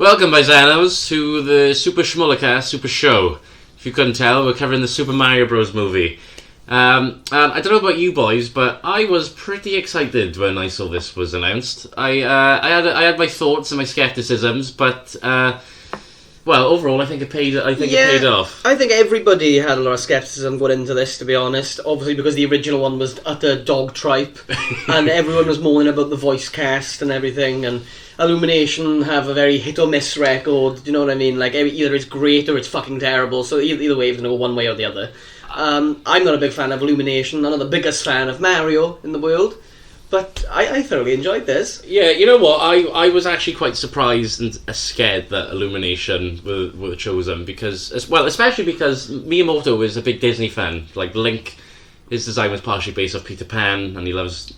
Welcome, paisanos, to the Super Shamullahcast Super Show. If you couldn't tell, we're covering the Super Mario Bros. Movie. I don't know about you boys, but I was pretty excited when I saw this was announced. I had my thoughts and my skepticisms, but well, overall, I think it paid off. I think everybody had a lot of skepticism going into this, to be honest. Obviously, because the original one was utter dog tripe, and everyone was moaning about the voice cast and everything. And Illumination have a very hit or miss record. Do you know what I mean? Like either it's great or it's fucking terrible. So either way, it's gonna go one way or the other. I'm not a big fan of Illumination. I'm not the biggest fan of Mario in the world. But I thoroughly enjoyed this. Yeah, you know what? I was actually quite surprised and scared that Illumination were chosen because, especially because Miyamoto is a big Disney fan. Like Link, his design was partially based off Peter Pan, and he loves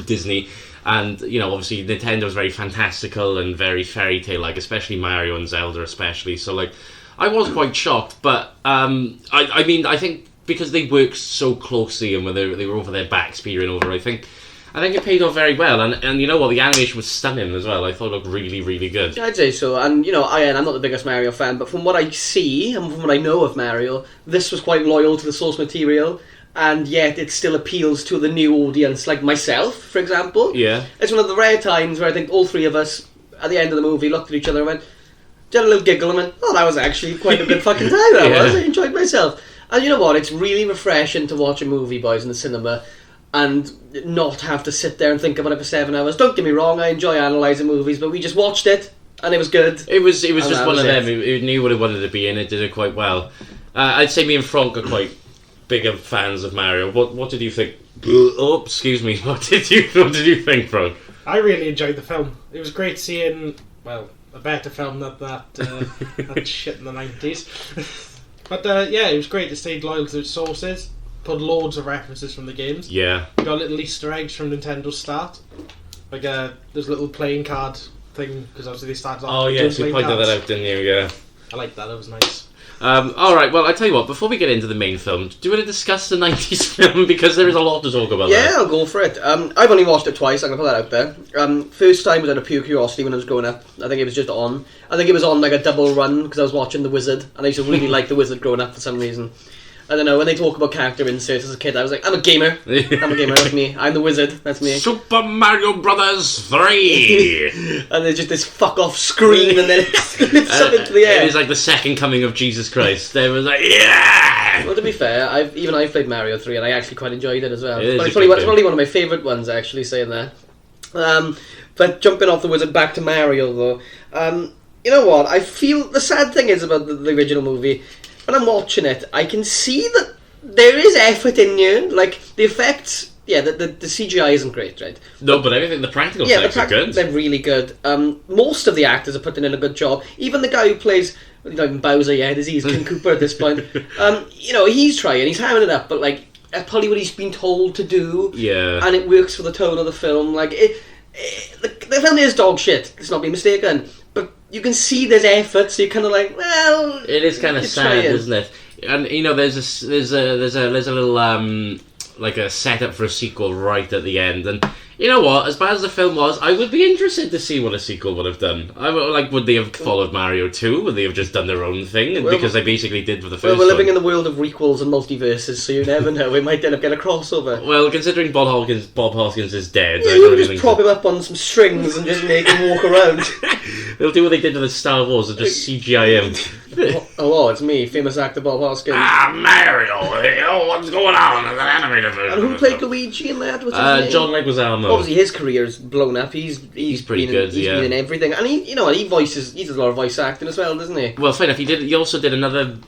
Disney. And you know, obviously, Nintendo is very fantastical and very fairy tale like, especially Mario and Zelda, especially. So like, I was quite shocked, but I think. Because they worked so closely and when they were over their backs peering over, I think it paid off very well. And you know what, the animation was stunning as well. I thought it looked really, really good. I'd say so. And you know, I'm not the biggest Mario fan, but from what I see and from what I know of Mario, this was quite loyal to the source material, and yet it still appeals to the new audience, like myself, for example. Yeah. It's one of the rare times where I think all three of us, at the end of the movie, looked at each other and went, did a little giggle and went, oh, that was actually quite a good fucking time, that was. I enjoyed myself. And you know what, it's really refreshing to watch a movie, boys, in the cinema and not have to sit there and think about it for 7 hours. Don't get me wrong, I enjoy analysing movies, but we just watched it and it was good. It was just one of them. It knew what it wanted to be and it did it quite well. I'd say me and Frank are quite bigger fans of Mario. What did you think? Oh, excuse me. What did you think, Frank? I really enjoyed the film. It was great seeing, well, a better film than that shit in the 90s. But yeah, it was great to stay loyal to its sources. Put loads of references from the games. Yeah. Got little Easter eggs from Nintendo's start. Like there's a little playing card thing, because obviously they started off. Oh yes, you pointed that out, didn't you? Yeah. I liked that, it was nice. Alright, well, I tell you what, before we get into the main film, do you want to discuss the 90s film? Because there is a lot to talk about there. Yeah, I'll go for it. I've only watched it twice, I'm going to put that out there. First time was out of pure curiosity when I was growing up. I think it was just on. I think it was on like a double run, because I was watching The Wizard, and I used to really like The Wizard growing up for some reason. I don't know, when they talk about character inserts as a kid, I was like, I'm a gamer. That's me. I'm the wizard, that's me. Super Mario Brothers 3! And there's just this fuck off scream and then it lifts up into the air. It is like the second coming of Jesus Christ. They was like, yeah! Well, to be fair, I've played Mario 3 and I actually quite enjoyed it as well. It's probably one of my favourite ones, actually, saying that. But jumping off the Wizard back to Mario, though, you know what? I feel the sad thing is about the original movie, when I'm watching it, I can see that there is effort in here. Like, the effects, the CGI isn't great, right? No, but everything, the practical effects are good. They're really good. Most of the actors are putting in a good job. Even the guy who plays, not even Bowser yet, is he? He's King Koopa at this point. You know, he's trying, he's hamming it up, but like, that's probably what he's been told to do. Yeah. And it works for the tone of the film. Like, the film is dog shit, let's not be mistaken. But you can see there's effort, so you're kind of like, well, it is kind of sad, isn't it? And you know, there's a little like a setup for a sequel right at the end, and you know what? As bad as the film was, I would be interested to see what a sequel would have done. Would they have followed Mario 2? Would they have just done their own thing? Because they basically did with the first one. Well, we're living in the world of requels and multiverses, so you never know. We might end up getting a crossover. Well, considering Bob Hoskins is dead, yeah, you just prop him up on some strings and just make him walk around. They'll do what they did to the Star Wars and just CGI him. Oh, it's me, famous actor Bob Hoskins. Mario! Oh, what's going on in the animated version? And who played Luigi in that? What's his name? John Leguizamo. Obviously, his career's blown up. He's pretty good. He's been in everything, and he does a lot of voice acting as well, doesn't he? Well, fair enough. He also did another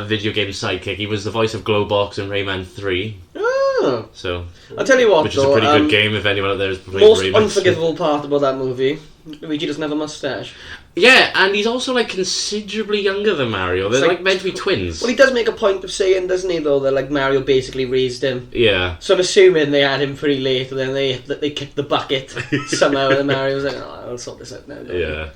video game sidekick. He was the voice of Glowbox in Rayman 3. Oh. So I'll tell you what, which is a pretty good game if anyone out there has played most Rayman. Unforgivable part about that movie, Luigi doesn't have a mustache. Yeah, and he's also like considerably younger than Mario. They're like meant to be twins. Well, he does make a point of saying, doesn't he, though, that like Mario basically raised him. Yeah. So I'm assuming they had him pretty late, and then they kicked the bucket somehow, and Mario was like, "Oh, I'll sort this out now." Yeah.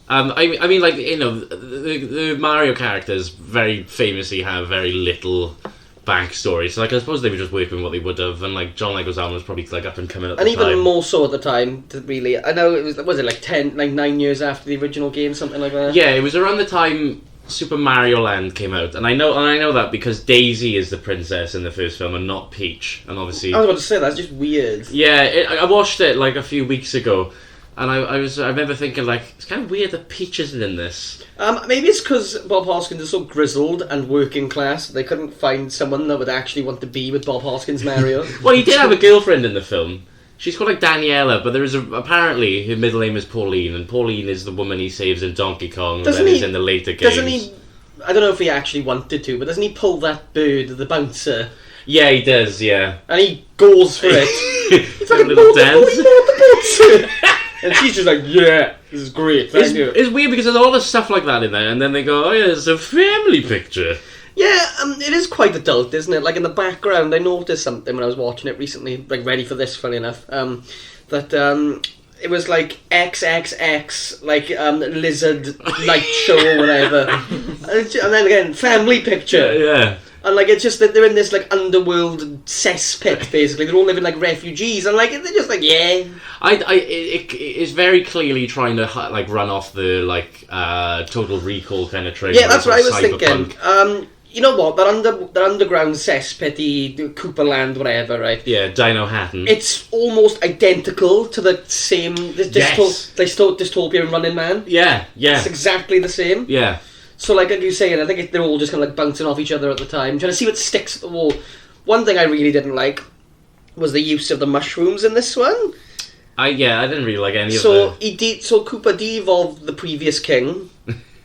I mean, like, you know, the Mario characters very famously have very little backstory. So, like, I suppose they were just working what they would have, and, like, John Leguizamo was probably, like, up and coming at the And time. even more so at the time, really. I know it was it like 9 years after the original game, something like that? Yeah, it was around the time Super Mario Land came out, and I know that because Daisy is the princess in the first film and not Peach, and obviously... I was about to say, that's just weird. Yeah, I watched it, like, a few weeks ago, and I remember thinking, like, it's kind of weird that Peach isn't in this. Maybe it's because Bob Hoskins is so grizzled and working class, they couldn't find someone that would actually want to be with Bob Hoskins' Mario. Well, he did have a girlfriend in the film. She's called, like, Daniela, but there is apparently her middle name is Pauline, and Pauline is the woman he saves in Donkey Kong, and then is in the later games. Doesn't he... I don't know if he actually wanted to, but doesn't he pull that bird, the bouncer? Yeah, he does, yeah. And he goes for it. He's like, little dance. the bouncer! And she's just like, yeah, this is great, thank you. It's weird because there's a lot of stuff like that in there, and then they go, oh yeah, it's a family picture. Yeah, it is quite adult, isn't it? Like, in the background, I noticed something when I was watching it recently, like, ready for this, funny enough, that, it was like XXX, like, lizard night show or whatever. And then again, family picture. Yeah. And, like, it's just that they're in this, like, underworld cesspit, basically. They're all living like refugees, and, like, they're just like, yeah. It's very clearly trying to, like, run off the, like, Total Recall kind of trailer. Yeah, that's what I was cyberpunk. thinking. You know what? That underground cesspitty, Cooperland, whatever, right? Yeah, Dino Hatton. It's almost identical to the same dystopian Running Man. Yeah. It's exactly the same. Yeah. So, like you saying, I think they're all just kind of like bouncing off each other at the time, trying to see what sticks at the wall. One thing I really didn't like was the use of the mushrooms in this one. I didn't really like any of the... So Cooper de-evolved the previous king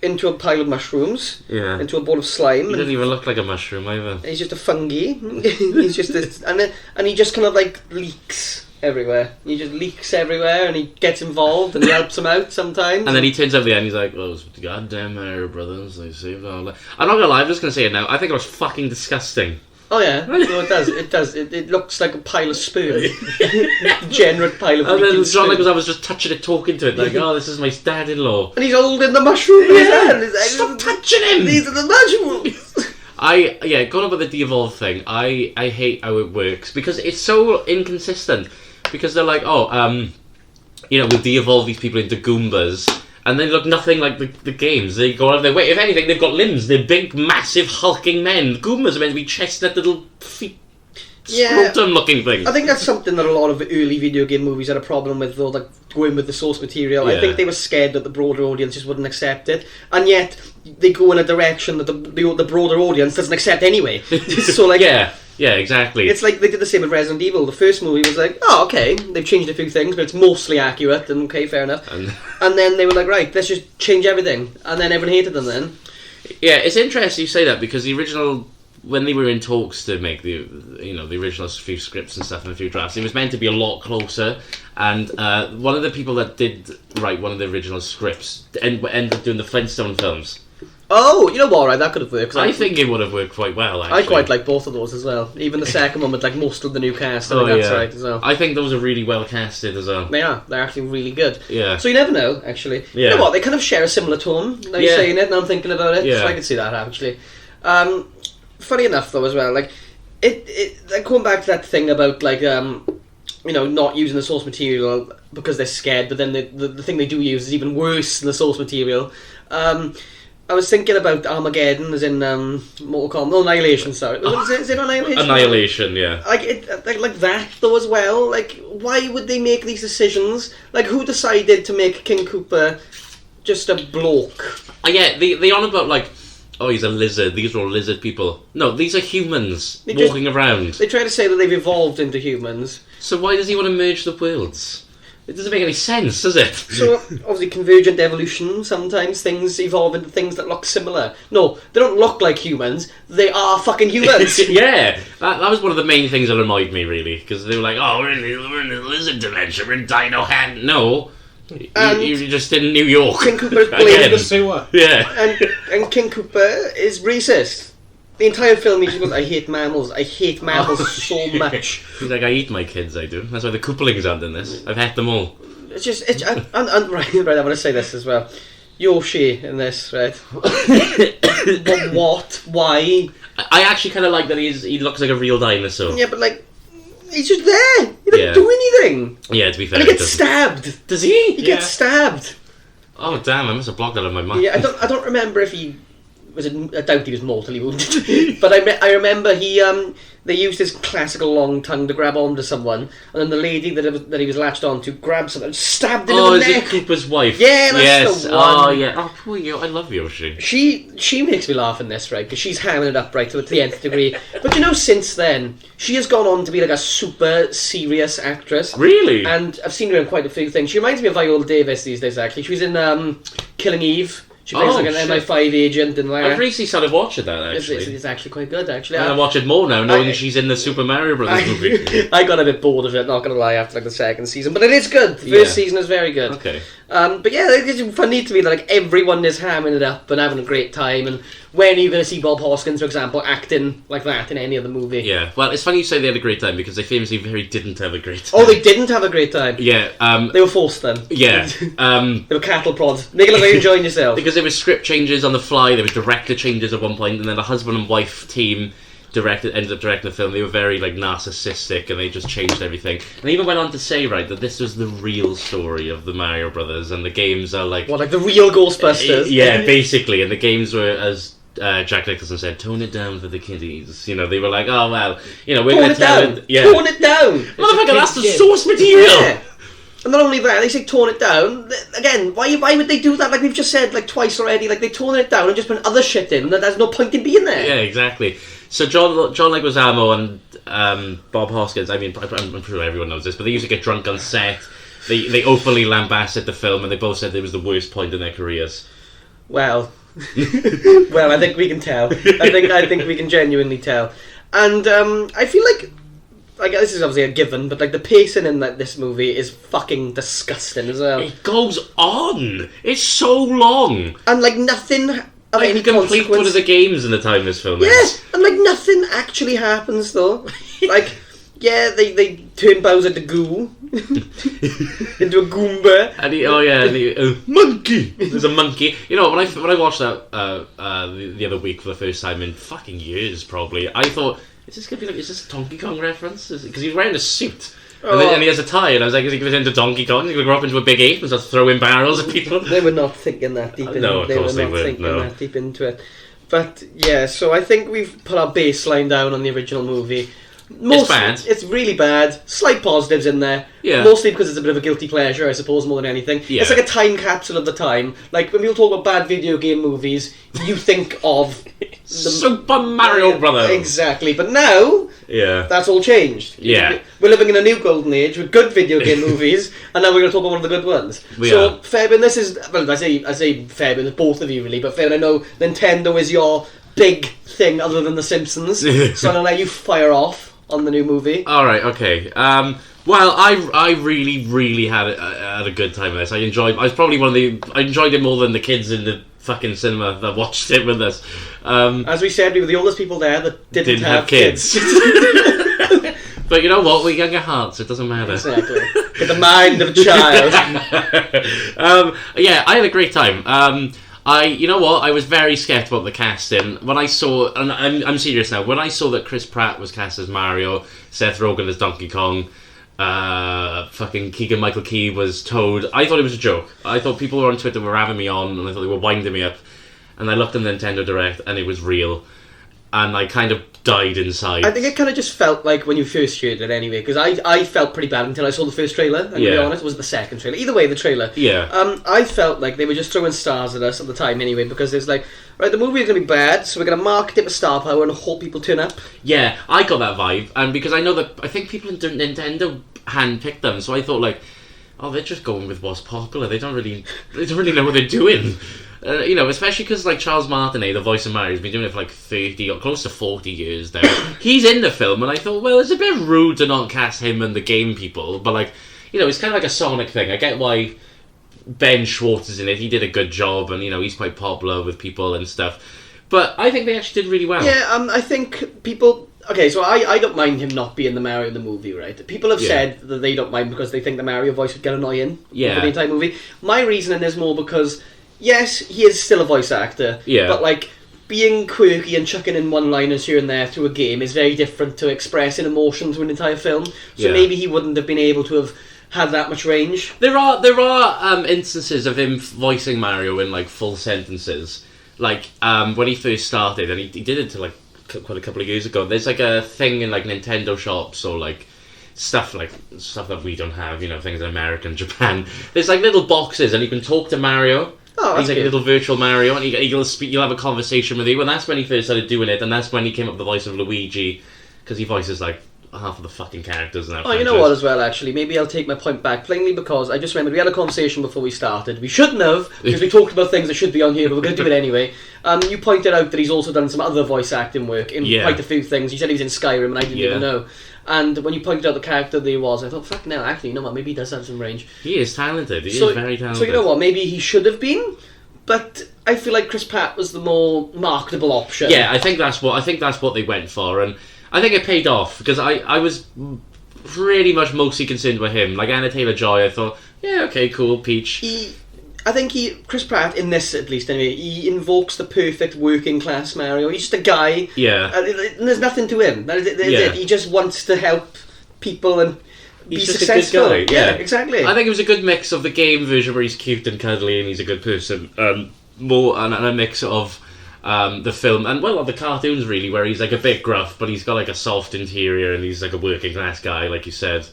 into a pile of mushrooms, into a ball of slime. He doesn't even look like a mushroom either. He's just a fungi. He's just and he just kind of like leaks everywhere. He just leaks everywhere, and he gets involved, and he helps him out sometimes. And then he turns out at the end, he's like, "Those goddamn Arab brothers, they saved our life." I'm not gonna lie, I'm just gonna say it now. I think it was fucking disgusting. Oh yeah, no, it does. It does. It looks like a pile of sperm, degenerate pile of. And then John sperm. I was just touching it, talking to it, like, "Oh, this is my dad-in-law." And he's holding the mushroom in his hand. He's like, Stop touching him! These are the mushrooms. Going on with the de-evolve thing, I hate how it works, because it's so inconsistent. Because they're like, we'll de-evolve these people into Goombas, and they look nothing like the games. They go out of their way. If anything, they've got limbs. They're big, massive, hulking men. Goombas are meant to be chestnut little feet, scrotum-looking things. I think that's something that a lot of early video game movies had a problem with, though, like going with the source material. Yeah. I think they were scared that the broader audience just wouldn't accept it, and yet they go in a direction that the broader audience doesn't accept anyway. So, like, Yeah, exactly. it's like they did the same with Resident Evil. The first movie was like, oh, okay, they've changed a few things, but it's mostly accurate, and okay, fair enough. And then they were like, right, let's just change everything, and then everyone hated them then. Yeah, it's interesting you say that, because the original, when they were in talks to make the original few scripts and stuff and a few drafts, it was meant to be a lot closer, and one of the people that did write one of the original scripts ended up doing the Flintstone films. Oh, you know what, right, that could have worked. I think it would have worked quite well, actually. I quite like both of those as well. Even the second one with like most of the new cast, I think that's right as well. I think those are really well casted as well. They are. They're actually really good. Yeah. So you never know, actually. Yeah. You know what, they kind of share a similar tone. Now you're saying it, now I'm thinking about it. Yeah. So I can see that, actually. Funny enough, though, as well, like, like, going back to that thing about, like, not using the source material because they're scared, but then the thing they do use is even worse than the source material. I was thinking about Armageddon, as in Mortal Kombat. No, Annihilation, sorry. Is it Annihilation? Annihilation, yeah. Like that, though, as well. Like, why would they make these decisions? Like, who decided to make King Koopa just a bloke? They on about, like, oh, he's a lizard. These are all lizard people. No, these are humans walking around. They try to say that they've evolved into humans. So why does he want to merge the worlds? It doesn't make any sense, does it? So, obviously, convergent evolution, sometimes things evolve into things that look similar. No, they don't look like humans, they are fucking humans! Yeah, that was one of the main things that annoyed me, really, because they were like, oh, we're in the lizard dimension, we're in Dino Hand. No, you're just in New York. King Koopa's blamed in the sewer. Yeah. And King Koopa is racist. The entire film, he just goes, I hate mammals so much. He's like, I eat my kids, I do. That's why the Koopalings aren't in this. I've had them all. Right, I want to say this as well. Yoshi in this, right? But what? Why? I actually kind of like that he looks like a real dinosaur. Yeah, but like, he's just there. He doesn't do anything. Yeah, to be fair, And he gets stabbed. Does he? He gets stabbed. Oh damn! I must have blocked that on my mind. Yeah, I don't remember if he was. I doubt he was mortally wounded, but I remember they used his classical long tongue to grab onto someone, and then the lady that he was latched onto grabbed someone and stabbed him in the neck. Oh, is it Cooper's wife? Yeah, that's the one. Oh yeah. Oh poor you. I love Yoshi. She makes me laugh in this, right? Because she's hamming it up right to the nth degree. But you know, since then she has gone on to be like a super serious actress. Really? And I've seen her in quite a few things. She reminds me of Viola Davis these days. Actually, she was in Killing Eve. She plays like an MI5 agent and like. I've recently started watching that actually. It's actually quite good actually. And I watch it more now, knowing she's in the Super Mario Brothers movie. I got a bit bored of it, not gonna lie, after like the second season, but it is good. The first season is very good. Okay. But yeah, it's funny to me that like everyone is hamming it up and having a great time. And when are you going to see Bob Hoskins, for example, acting like that in any other movie? Yeah. Well, it's funny you say they had a great time because they famously very didn't have a great time. Oh, they didn't have a great time. Yeah. They were forced then. Yeah. They were cattle prods. Make it look like you're enjoying yourself. Because there were script changes on the fly. There was director changes at one point, and then the husband and wife team ended up directing the film. They were very like narcissistic, and they just changed everything. And they even went on to say, right, that this was the real story of the Mario Brothers, and the games are like what, like the real Ghostbusters? Yeah, basically. And the games were, as Jack Nicholson said, tone it down for the kiddies. You know, they were like, oh well, you know, we're going to tell it. Yeah, tone it down. Motherfucker, that's the source material. Yeah. And not only that, they say tone it down. Again, why would they do that? Like we've just said like twice already. Like they tone it down and just put other shit in. There's no point in being there. Yeah, exactly. So John Leguizamo and Bob Hoskins, I mean, I'm sure everyone knows this, but they used to get drunk on set. They openly lambasted the film, and they both said it was the worst point in their careers. Well, I think we can tell. I think we can genuinely tell. And I feel like this is obviously a given, but like the pacing in this movie is fucking disgusting as well. It goes on. It's so long, and like nothing. Like you complete one of the games in the time this film is. Yes, and like nothing actually happens though. Like, yeah, they turn Bowser to goo into a Goomba. And monkey. There's a monkey. You know, when I watched that the other week for the first time in fucking years, probably, I thought, is this a Donkey Kong reference? Because he's wearing a suit. And he has a tie, and I was like, is he going to into Donkey Kong? He's going to grow up into a big ape and start throwing barrels at people? They were not thinking that deep into it. No, of course they weren't. Thinking that deep into it. But yeah, so I think we've put our baseline down on the original movie. It's bad. It's really bad. Slight positives in there. Yeah. Mostly because it's a bit of a guilty pleasure, I suppose, more than anything. Yeah. It's like a time capsule of the time. Like, when people talk about bad video game movies, you think of Super Mario Brothers. Exactly. But now, that's all changed. Yeah. We're living in a new golden age with good video game movies, and now we're going to talk about one of the good ones. Fabian, this is... Well, I say Fabian, both of you really, but Fabian, I know Nintendo is your big thing other than The Simpsons, so I'm going to let you fire off on the new movie. Alright, okay. Well, I really, really had a good time with this. I enjoyed it more than the kids in the fucking cinema that watched it with us. As we said, we were the oldest people there that didn't have kids. But you know what? We're younger hearts, it doesn't matter. Exactly. With the mind of a child. Yeah, I had a great time. You know what? I was very scared about the casting. When I saw, and I'm serious now, when I saw that Chris Pratt was cast as Mario, Seth Rogen as Donkey Kong, fucking Keegan-Michael Key was Toad, I thought it was a joke. I thought people were on Twitter were having me on, and I thought they were winding me up. And I looked at the Nintendo Direct, and it was real. And I kind of died inside. I think it kind of just felt like when you first heard it anyway, because I felt pretty bad until I saw the first trailer, and to be honest, it was the second trailer. Either way, the trailer. Yeah. I felt like they were just throwing stars at us at the time anyway, because it's like, right, the movie is going to be bad, so we're going to market it with star power and hope people turn up. Yeah, I got that vibe, and because I know that, I think people in Nintendo handpicked them, so I thought like, oh, they're just going with what's popular. They don't really know what they're doing. You know, especially because like Charles Martinet, the voice of Mario, has been doing it for like 30 or close to 40 years now. He's in the film, and I thought, well, it's a bit rude to not cast him and the game people, but like, you know, it's kind of like a Sonic thing. I get why Ben Schwartz is in it. He did a good job, and you know, he's quite popular with people and stuff. But I think they actually did really well. Yeah, I think people... Okay, so I don't mind him not being the Mario in the movie, right? People have said that they don't mind because they think the Mario voice would get annoying for the entire movie. My reasoning is more because, yes, he is still a voice actor, but like, being quirky and chucking in one-liners here and there through a game is very different to expressing emotion to an entire film. So maybe he wouldn't have been able to have had that much range. There are instances of him voicing Mario in like full sentences, like when he first started, and he did it to like quite a couple of years ago. There's like a thing in like Nintendo shops or like stuff that we don't have, things in America and Japan. There's like little boxes, and you can talk to Mario. Oh, he's like good. a little virtual Mario, and you'll have a conversation with you. And that's when he first started doing it, and that's when he came up with the voice of Luigi, because he voices like half of the fucking characters in that Oh, you know what, as well, actually, maybe I'll take my point back, plainly because I just remembered we had a conversation before we started. We shouldn't have, because we talked about things that should be on here, but we're going to do it anyway. You pointed out that he's also done some other voice acting work in quite a few things. You said he was in Skyrim, and I didn't even know. And when you pointed out the character that he was, I thought, fuck no, actually, you know what, maybe he does have some range. He is talented, he is very talented. So you know what, maybe he should have been, but I feel like Chris Pratt was the more marketable option. Yeah, I think that's what they went for, and I think it paid off, because I was pretty much mostly concerned with him. Like Anna Taylor-Joy, I thought, yeah, okay, cool, Peach. I think Chris Pratt, in this at least anyway, he invokes the perfect working class Mario. He's just a guy. Yeah. And there's nothing to him. That is it. He just wants to help people and he's be just successful. a good guy. Yeah, exactly. I think it was a good mix of the game version where he's cute and cuddly and he's a good person, more and a mix of the film and the cartoons really, where he's like a bit gruff but he's got like a soft interior and he's like a working class guy, like you said.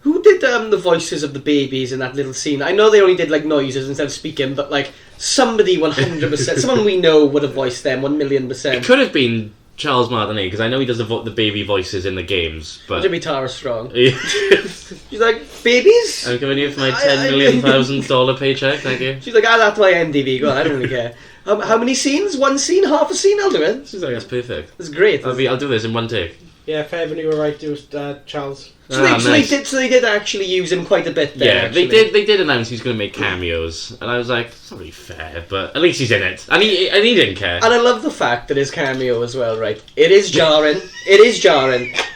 Who did the voices of the babies in that little scene? I know they only did like noises instead of speaking, but like somebody 100%, someone we know would have voiced them 1,000,000%. It could have been Charles Martinet, because I know he does the baby voices in the games, but... Jimmy Tara Strong. Yeah. She's like, babies? I'm giving you for my $10,000,000 paycheck, thank you. She's like, that's my MDV, go on, I don't really care. How many scenes? One scene? Half a scene? I'll do it. She's like, that's perfect. It's great. I'll do this in one take. Yeah, Fairbairn, you were right, it was Charles. So they did actually use him quite a bit there. Yeah, actually. they did announce he's going to make cameos, and I was like, it's not really fair, but at least he's in it, and he didn't care. And I love the fact that his cameo as well, right? It is jarring.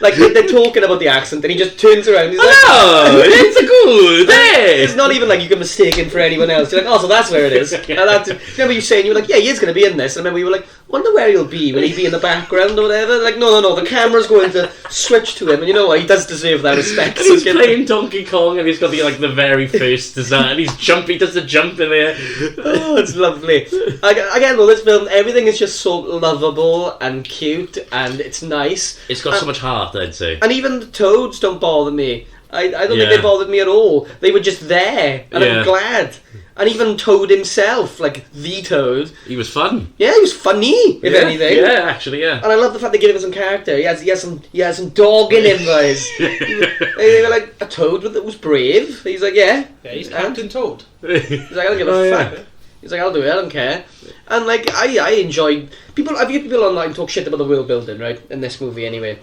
Like they're talking about the accent, and he just turns around. He's like, "Oh, it's a good day." It's not even like you can mistake him for anyone else. You're like, oh, so that's where it is. And remember you saying you were like, yeah, he is going to be in this. And remember you were like, wonder where he'll be. Will he be in the background or whatever? Like, no. The camera's going to switch to him, and you know what? He does deserve that respect. And he's playing Donkey Kong, and he's got the very first design. He does the jump in there. Oh, it's lovely. Again, though, this film, everything is just so lovable and cute, and it's nice. It's got so much heart, I'd say. And even the toads don't bother me. I don't think they bothered me at all. They were just there, and I'm glad. And even Toad himself, like the Toad, he was fun. Yeah, he was funny, if anything. Yeah, actually, yeah. And I love the fact they give him some character. He has some dog in him, guys. They were like a Toad that was brave. He's like, yeah. Yeah, he's Captain Toad. He's like, I don't give a fuck. He's like, I'll do it. I don't care. And like, I enjoyed people. I've heard people online talk shit about the world building, right? In this movie, anyway.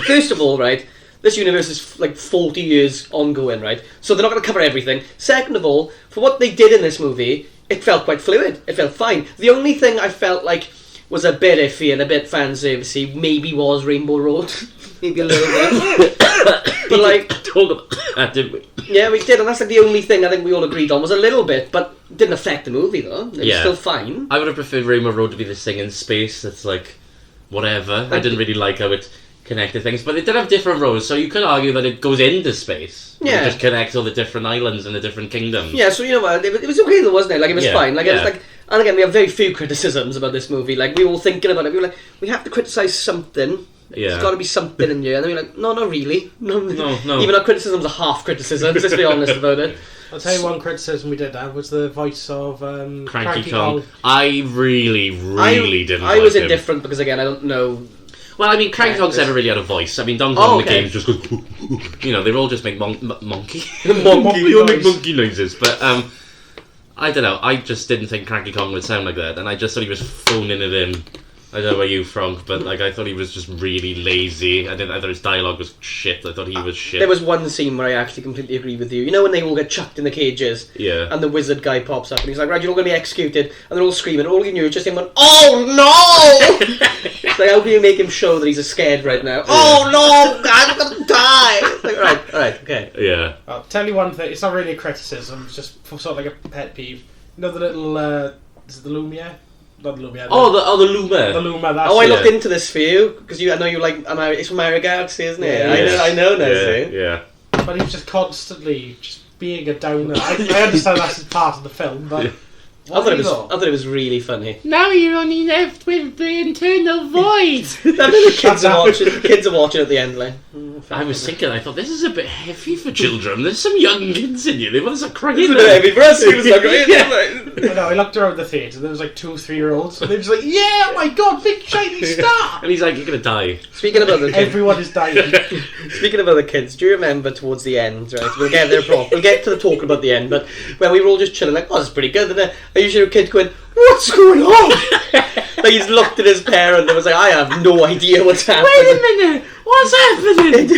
First of all, right. This universe is like 40 years ongoing, right? So they're not going to cover everything. Second of all, for what they did in this movie, it felt quite fluid. It felt fine. The only thing I felt like was a bit iffy and a bit fan-servicey maybe was Rainbow Road. Maybe a little bit. But like... talk about that, didn't we? Yeah, we did, and that's like the only thing I think we all agreed on was a little bit, but didn't affect the movie, though. It was still fine. I would have preferred Rainbow Road to be this thing in space that's like, whatever. I didn't really like how it connected things, but it did have different roads, so you could argue that it goes into space. Yeah. It just connects all the different islands and the different kingdoms. Yeah, so you know what, it was okay though, wasn't it? Like, it was fine. Like, it was like, and again, we have very few criticisms about this movie. Like, we were all thinking about it, we were like, we have to criticise something. Yeah. There's got to be something in here. And then we're like, no, not really. No. Even our criticisms are half criticisms, let's be honest about it. I'll tell you one criticism we did have was the voice of Cranky Kong. I really didn't like him. I was indifferent because, again, I don't know... Well, I mean, Cranky Kong's never really had a voice. I mean, Donkey Kong in the games just goes... they all just make monkey. They all make monkey noises. But, I don't know. I just didn't think Cranky Kong would sound like that. And I just thought he was phoning it in. I don't know about you, Frank, but like I thought he was just really lazy. I thought his dialogue was shit. I thought he was shit. There was one scene where I actually completely agree with you. You know when they all get chucked in the cages? Yeah. And the wizard guy pops up and he's like, right, you're all going to be executed. And they're all screaming. All you knew was just him going, oh no! It's like, how can you make him show that he's scared right now? Yeah. Oh no! I'm going to die! It's like, alright, okay. Yeah. I'll tell you one thing. It's not really a criticism. It's just sort of like a pet peeve. You know the little... is it the Lumiere? Not Lumia. The Luma. The Luma. That's I it. looked into this for you because I know you like. It's from Mario Galaxy, isn't it? Yeah. I know now. Yeah, See? yeah. But he was just constantly just being a downer. I understand that's part of the film, but I thought it was really funny. Now you're only left with the internal void. I mean, the kids are watching at the end, like. I was thinking, I thought, this is a bit heavy for children. There's some young kids in here. They want to start crying. It's a bit heavy for us. It was like, right? I know, I looked around the theatre, there was like 2 or 3-year-olds, and they were just like, yeah, oh my god, big shiny star! And he's like, you're going to die. Speaking of other kids, Everyone is dying. speaking of other kids, do you remember towards the end, right? We'll get there we'll get to the talk about the end, but when we were all just chilling, like, oh, this is pretty good, and then I usually hear a kid going, what's going on? Like, he's looked at his parent and was like, I have no idea what's happening. Wait a minute! What's happening?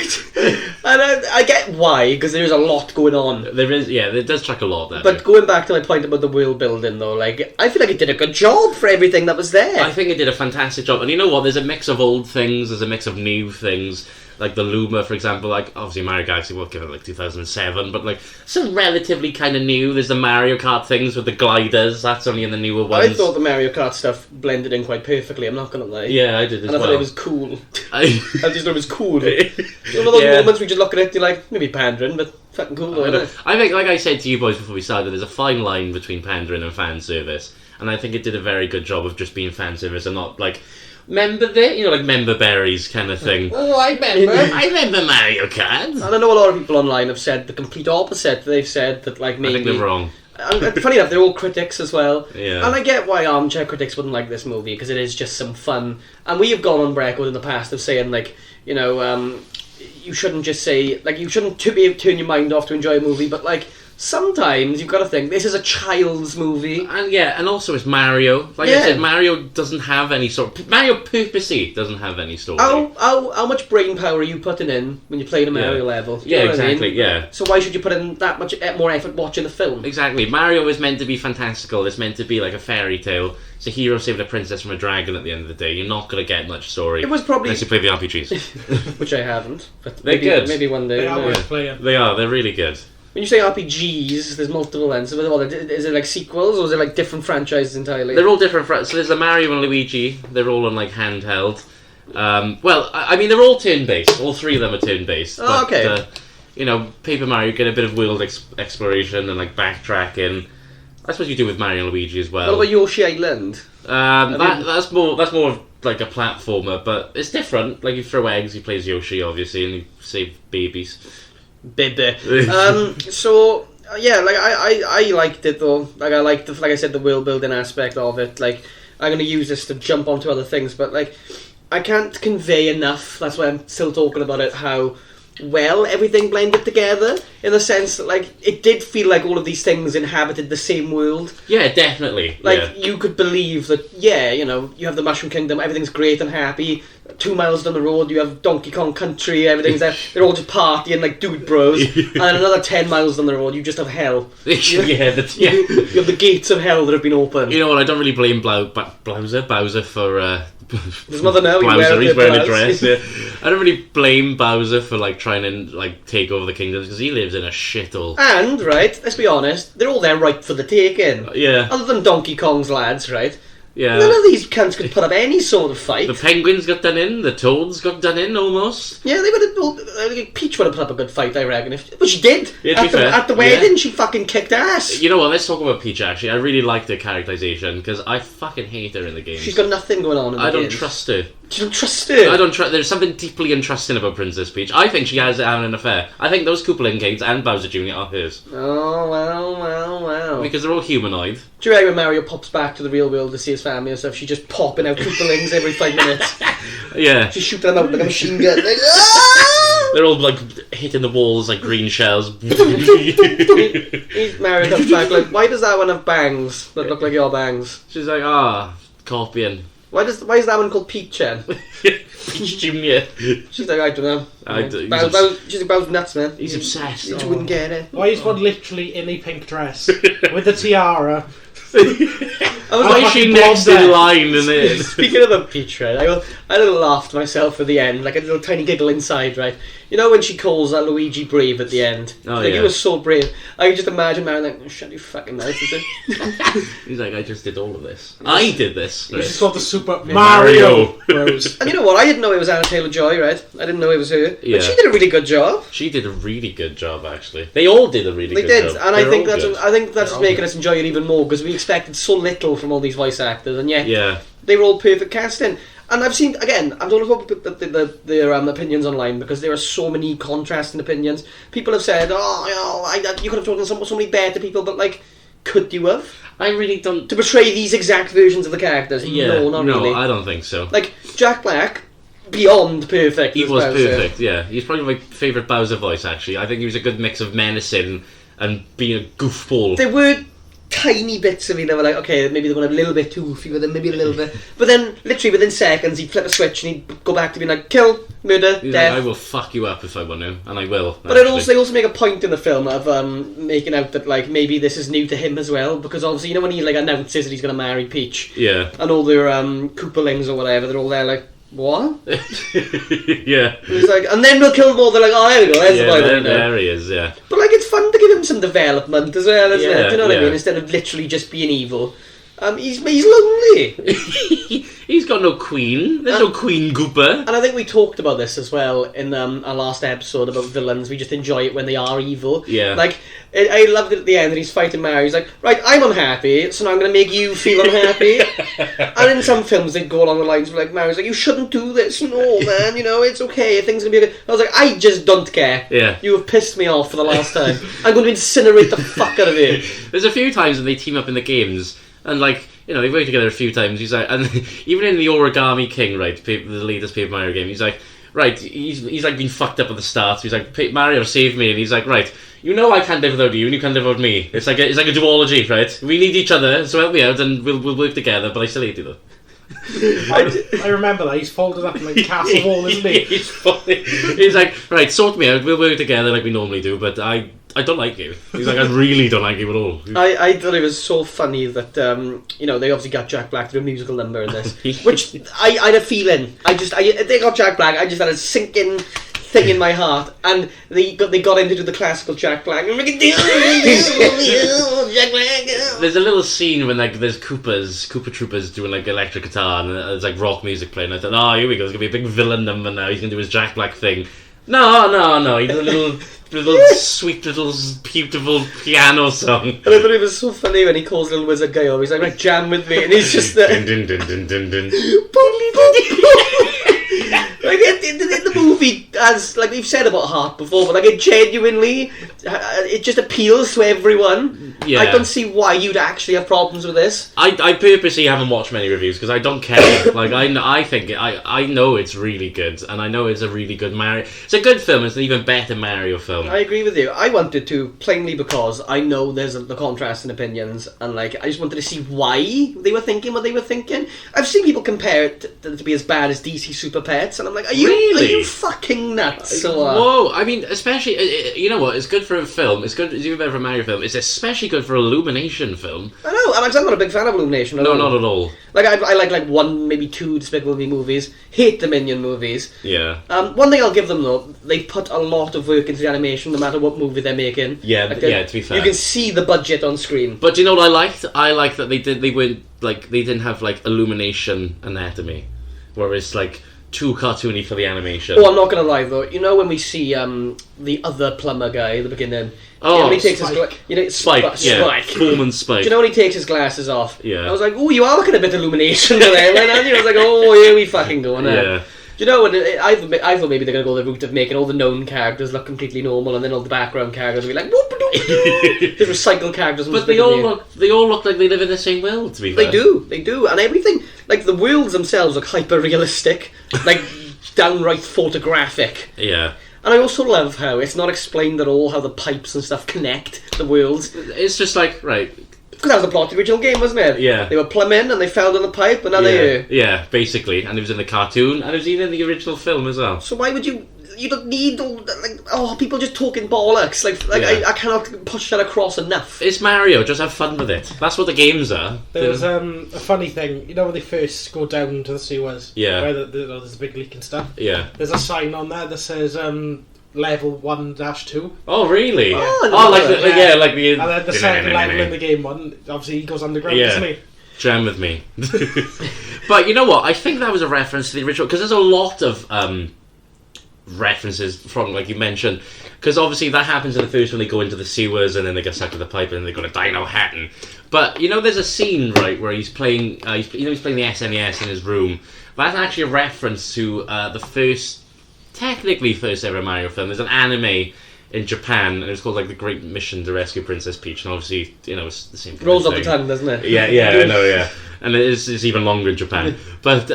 And I get why, because there's a lot going on. There is, yeah, it does track a lot there. But going back to my point about the world building, though, like, I feel like it did a good job for everything that was there. I think it did a fantastic job. And you know what? There's a mix of old things, there's a mix of new things. Like the Luma, for example, like, obviously Mario Galaxy, we'll give it like 2007, but like, some relatively kind of new. There's the Mario Kart things with the gliders, that's only in the newer ones. I thought the Mario Kart stuff blended in quite perfectly, I'm not going to lie. Yeah, I did as and I well. thought it was cool. I just thought it was cool. You know those moments we just look at it, you're like, maybe pandering, but fucking cool, isn't it? I think, like I said to you boys before we started, there's a fine line between pandering and fan service, and I think it did a very good job of just being fan service and not like, member there, you know, like member berries kind of thing. Oh, I remember Mario Kart. And I know a lot of people online have said the complete opposite. They've said that, like, maybe... I think they're wrong. And funny enough, they're all critics as well. Yeah. And I get why armchair critics wouldn't like this movie, because it is just some fun. And we have gone on record in the past of saying, like, you know, you shouldn't just say... Like, you shouldn't turn your mind off to enjoy a movie, but, like... Sometimes you've got to think this is a child's movie, and also it's Mario. Like I said, Mario doesn't have any Mario purposely doesn't have any story. How much brain power are you putting in when you're playing a Mario level? Yeah, know what I exactly. mean? Yeah. So why should you put in that much more effort watching the film? Exactly. Mario is meant to be fantastical. It's meant to be like a fairy tale. It's a hero saving a princess from a dragon. At the end of the day, you're not going to get much story. It was probably unless you play the RPGs, which I haven't. But they're good. Maybe one day. They are worth playing. They are. They're really good. When you say RPGs, there's multiple then. So is it like sequels or is it like different franchises entirely? They're all different. So there's the Mario and Luigi. They're all on like handheld. Well, I mean, they're all turn-based. All 3 of them are turn-based. Oh, okay. You know, Paper Mario, you get a bit of world exploration and like backtracking. I suppose you do with Mario and Luigi as well. What about Yoshi Island? That's more of like a platformer, but it's different. Like you throw eggs, you play as Yoshi, obviously, and you save babies. Baby. So yeah, like I liked it though. Like I liked like I said, the world building aspect of it. Like I'm gonna use this to jump onto other things, but like I can't convey enough. That's why I'm still talking about it. How well everything blended together in the sense that like it did feel like all of these things inhabited the same world. Yeah, definitely. Like you could believe that. Yeah, you know, you have the Mushroom Kingdom. Everything's great and happy. 2 miles down the road, you have Donkey Kong Country. Everything's there. They're all just partying like dude bros. And another 10 miles down the road, you just have hell. You have the gates of hell that have been opened. You know what? I don't really blame Bowser for. His mother now. He's wearing a dress. Yeah. I don't really blame Bowser for like trying to like take over the kingdoms because he lives in a shithole. And right, let's be honest, they're all there right for the taking. Yeah. Other than Donkey Kong's lads, right? Yeah. None of these cunts could put up any sort of fight. The penguins got done in. The toads got done in almost. Yeah, they would have. Peach would have put up a good fight, I reckon. But she did. Yeah, at the wedding, she fucking kicked ass. You know what? Let's talk about Peach. Actually, I really liked her characterization because I fucking hate her in the game. She's got nothing going on. I don't trust her. You don't trust her? I don't trust. There's something deeply untrusting about Princess Peach. I think she has having an affair. I think those Koopa Kids and Bowser Jr. are hers. Oh, well. Because they're all humanoid. Do you reckon when Mario pops back to the real world to see his family and stuff, she's just popping out Koopalings every 5 minutes? Yeah. She's shooting them out like a machine gun. Like, ah! They're all like hitting the walls like green shells. Mario comes back like, why does that one have bangs that look like your bangs? She's like, copying. Why is that one called Peach then? Peach Junior. She's like, I don't know. She's like, Bowser's nuts, man. He's obsessed. You wouldn't get it. Why is one literally in a pink dress with a tiara? I was Why like, is she next in line? speaking of a peach, right? I little laughed myself at the end, like a little tiny giggle inside, right? You know when she calls Luigi brave at the end? Oh, like, yeah. he was so brave. I could just imagine Mario like, oh, shut your fucking mouth. He's like, I just did all of this. I did this. This is called the Super Mario Bros. And you know what? I didn't know it was Anna Taylor-Joy, right? I didn't know it was her. Yeah. But she did a really good job. She did a really good job, actually. They all did a really They good did, job. and They're I think all good. that's what's making us enjoy it even more, because we expected so little from all these voice actors, and yet Yeah. they were all perfect casting. And I've seen, again, I'm talking about their opinions online, because there are so many contrasting opinions. People have said, you could have talked to so many better people, but, like, could you have? I really don't... To portray these exact versions of the characters? Yeah, No, not really. I don't think so. Like, Jack Black, beyond perfect. He as was Bowser. perfect, yeah. He's probably my favourite Bowser voice, actually. I think he was a good mix of menacing and being a goofball. There were tiny bits of me that were like, okay, maybe they're going a little bit too goofy with him, maybe a little bit. But then, literally within seconds, he'd flip a switch and he'd go back to being like, kill, murder, He's death. like, I will fuck you up if I want to, and I will. But they also make a point in the film of making out that, like, maybe this is new to him as well, because obviously, you know when he, like, announces that he's going to marry Peach, Yeah. and all their Koopalings or whatever, they're all there like, what? Yeah. And he's like, and then we'll kill them all. They're like, oh, there we go, there's the boy there, now. there he is, yeah. But, like, it's fun to give him some development as well, isn't it? Yeah, Do you know what I yeah. mean? Instead of literally just being evil. He's lonely. He's got no queen. There's no Queen Gooper. And I think we talked about this as well in our last episode about villains. We just enjoy it when they are evil. Yeah. Like, I loved it at the end that he's fighting Mario. He's like, right, I'm unhappy, so now I'm going to make you feel unhappy. And in some films, they go along the lines of, like, Mario's like, you shouldn't do this. No, man, you know, it's okay. Things are going to be okay. I was like, I just don't care. Yeah. You have pissed me off for the last time. I'm going to incinerate the fuck out of you. There's a few times when they team up in the games, and, like, you know, they work together a few times. He's like, and even in the Origami King, right, the latest Paper Mario game, he's like, right, he's like been fucked up at the start. So he's like, Mario, save me, and he's like, right, you know I can't live without you, and you can't live without me. It's like a duology, right? We need each other, so help me out, and we'll work together. But I still hate you though. I remember that. He's folded up in like a castle wall, isn't he? He's funny. He's like, right, sort me out. We'll work together like we normally do, but I don't like you. He's like, I really don't like you at all. I thought it was so funny that you know, they obviously got Jack Black to do a musical number in this, which I had a feeling. They got Jack Black. I just had a sinking thing in my heart, and they got him to do the classical Jack Black. Jack Black. There's a little scene when, like, there's Koopa Troopers doing, like, electric guitar, and there's, like, rock music playing. I thought, oh, here we go, it's going to be a big villain number now. He's going to do his Jack Black thing. No, he did a little sweet little beautiful piano song. And I thought it was so funny when he calls little wizard guy over. He's like, right, jam with me, and he's just there. Dun, dun, dun, dun, dun. Like in the movie, as like we've said about Heart before, but like it genuinely, it just appeals to everyone. Yeah. I don't see why you'd actually have problems with this. I purposely haven't watched many reviews because I don't care. Like I know it's really good, and I know it's a really good Mario. It's a good film. It's an even better Mario film. I agree with you. I wanted to plainly because I know there's the contrast in opinions, and like I just wanted to see why they were thinking what they were thinking. I've seen people compare it to be as bad as DC Super Pets, and I'm like, are you fucking nuts? Whoa! I mean, especially you know what? It's good for a film. It's good. It's even better for a Mario film. It's especially good for an Illumination film. I know. I'm not a big fan of Illumination. No, not at all. Like I like one, maybe two Despicable Me movies. Hate the Minion movies. Yeah. One thing I'll give them though, they put a lot of work into the animation, no matter what movie they're making. Yeah, like, to be fair, you can see the budget on screen. But do you know what I liked? I liked that they didn't have like Illumination anatomy, where it's like too cartoony for the animation. Oh, I'm not gonna lie though. You know when we see the other plumber guy at the beginning. Oh, you know, when he takes Spike. Spike. Foreman Spike. Do you know when he takes his glasses off? Yeah. I was like, oh, you are looking a bit Illumination there, right? I was like, oh, here we fucking go now. Yeah. Do you know what? I thought maybe they're going to go the route of making all the known characters look completely normal, and then all the background characters will be like, whoop-a-doo. The recycled characters. But they all look like they live in the same world. To be fair, they do, and everything. Like the worlds themselves look hyper realistic, like downright photographic. Yeah. And I also love how it's not explained at all how the pipes and stuff connect the worlds. It's just like, right. Because that was the plot of the original game, wasn't it? Yeah. They were plumbing and they fell down the pipe and now they're here. Yeah, basically. And it was in the cartoon and it was even in the original film as well. So why would you... you don't need all that, like, people just talking bollocks. I cannot push that across enough. It's Mario. Just have fun with it. That's what the games are. There's a funny thing. You know when they first go down to the sewers? Yeah. Where there's a big leak and stuff? Yeah. There's a sign on there that says level 1-2. Oh, really? Yeah. Like the... And then the second level in the game one, obviously he goes underground, doesn't he? Jam with me. But you know what? I think that was a reference to the original, because there's a lot of references from, like you mentioned, because obviously that happens in the first when they go into the sewers and then they get stuck in the pipe and they go to Dino Hatton. But you know, there's a scene right where he's playing, he's playing the SNES in his room. That's actually a reference to the technically first ever Mario film. There's an anime in Japan, and it's called like The Great Mission to Rescue Princess Peach, and obviously, it's the same kind Rolls of off thing. the tongue, doesn't it? Yeah, I know, yeah. And it's even longer in Japan. But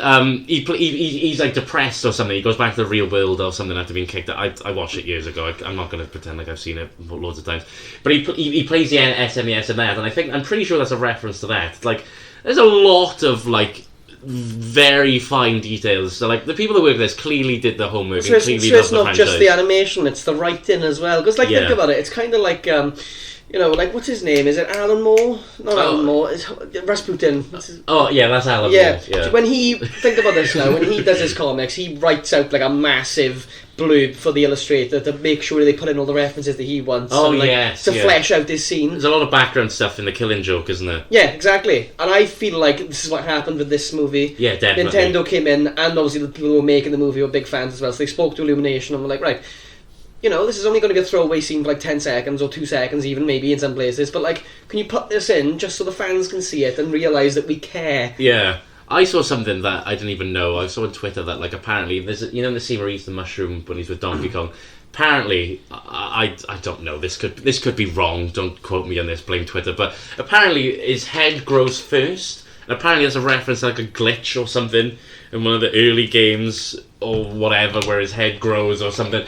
he's like depressed or something. He goes back to the real world or something after being kicked out. I watched it years ago. I'm not going to pretend like I've seen it loads of times. But he plays the SNES in that, and I'm pretty sure that's a reference to that. Like, there's a lot of like very fine details. So like the people that work this clearly did their homework and clearly loved the it's not franchise. just the animation, it's the writing as well. Because think about it, it's kind of like like what's his name? Is it Alan Moore? Not Alan Moore. It's Rasputin. Oh yeah, that's Alan Moore. Yeah. When he think about this now, when he does his comics, he writes out like a massive blurb for the illustrator to make sure they put in all the references that he wants. To flesh out this scene. There's a lot of background stuff in the Killing Joke, isn't there? Yeah, exactly. And I feel like this is what happened with this movie. Yeah, definitely. Nintendo came in, and obviously the people who were making the movie were big fans as well, so they spoke to Illumination and were like, right, this is only going to be a throwaway scene for like 10 seconds or 2 seconds even, maybe in some places, but like, can you put this in just so the fans can see it and realise that we care? Yeah. I saw something that I didn't even know. I saw on Twitter that like apparently there's the scene where he eats the mushroom when he's with Donkey Kong. Apparently, I don't know. This could be wrong. Don't quote me on this. Blame Twitter. But apparently his head grows first. And apparently there's a reference like a glitch or something in one of the early games or whatever where his head grows or something.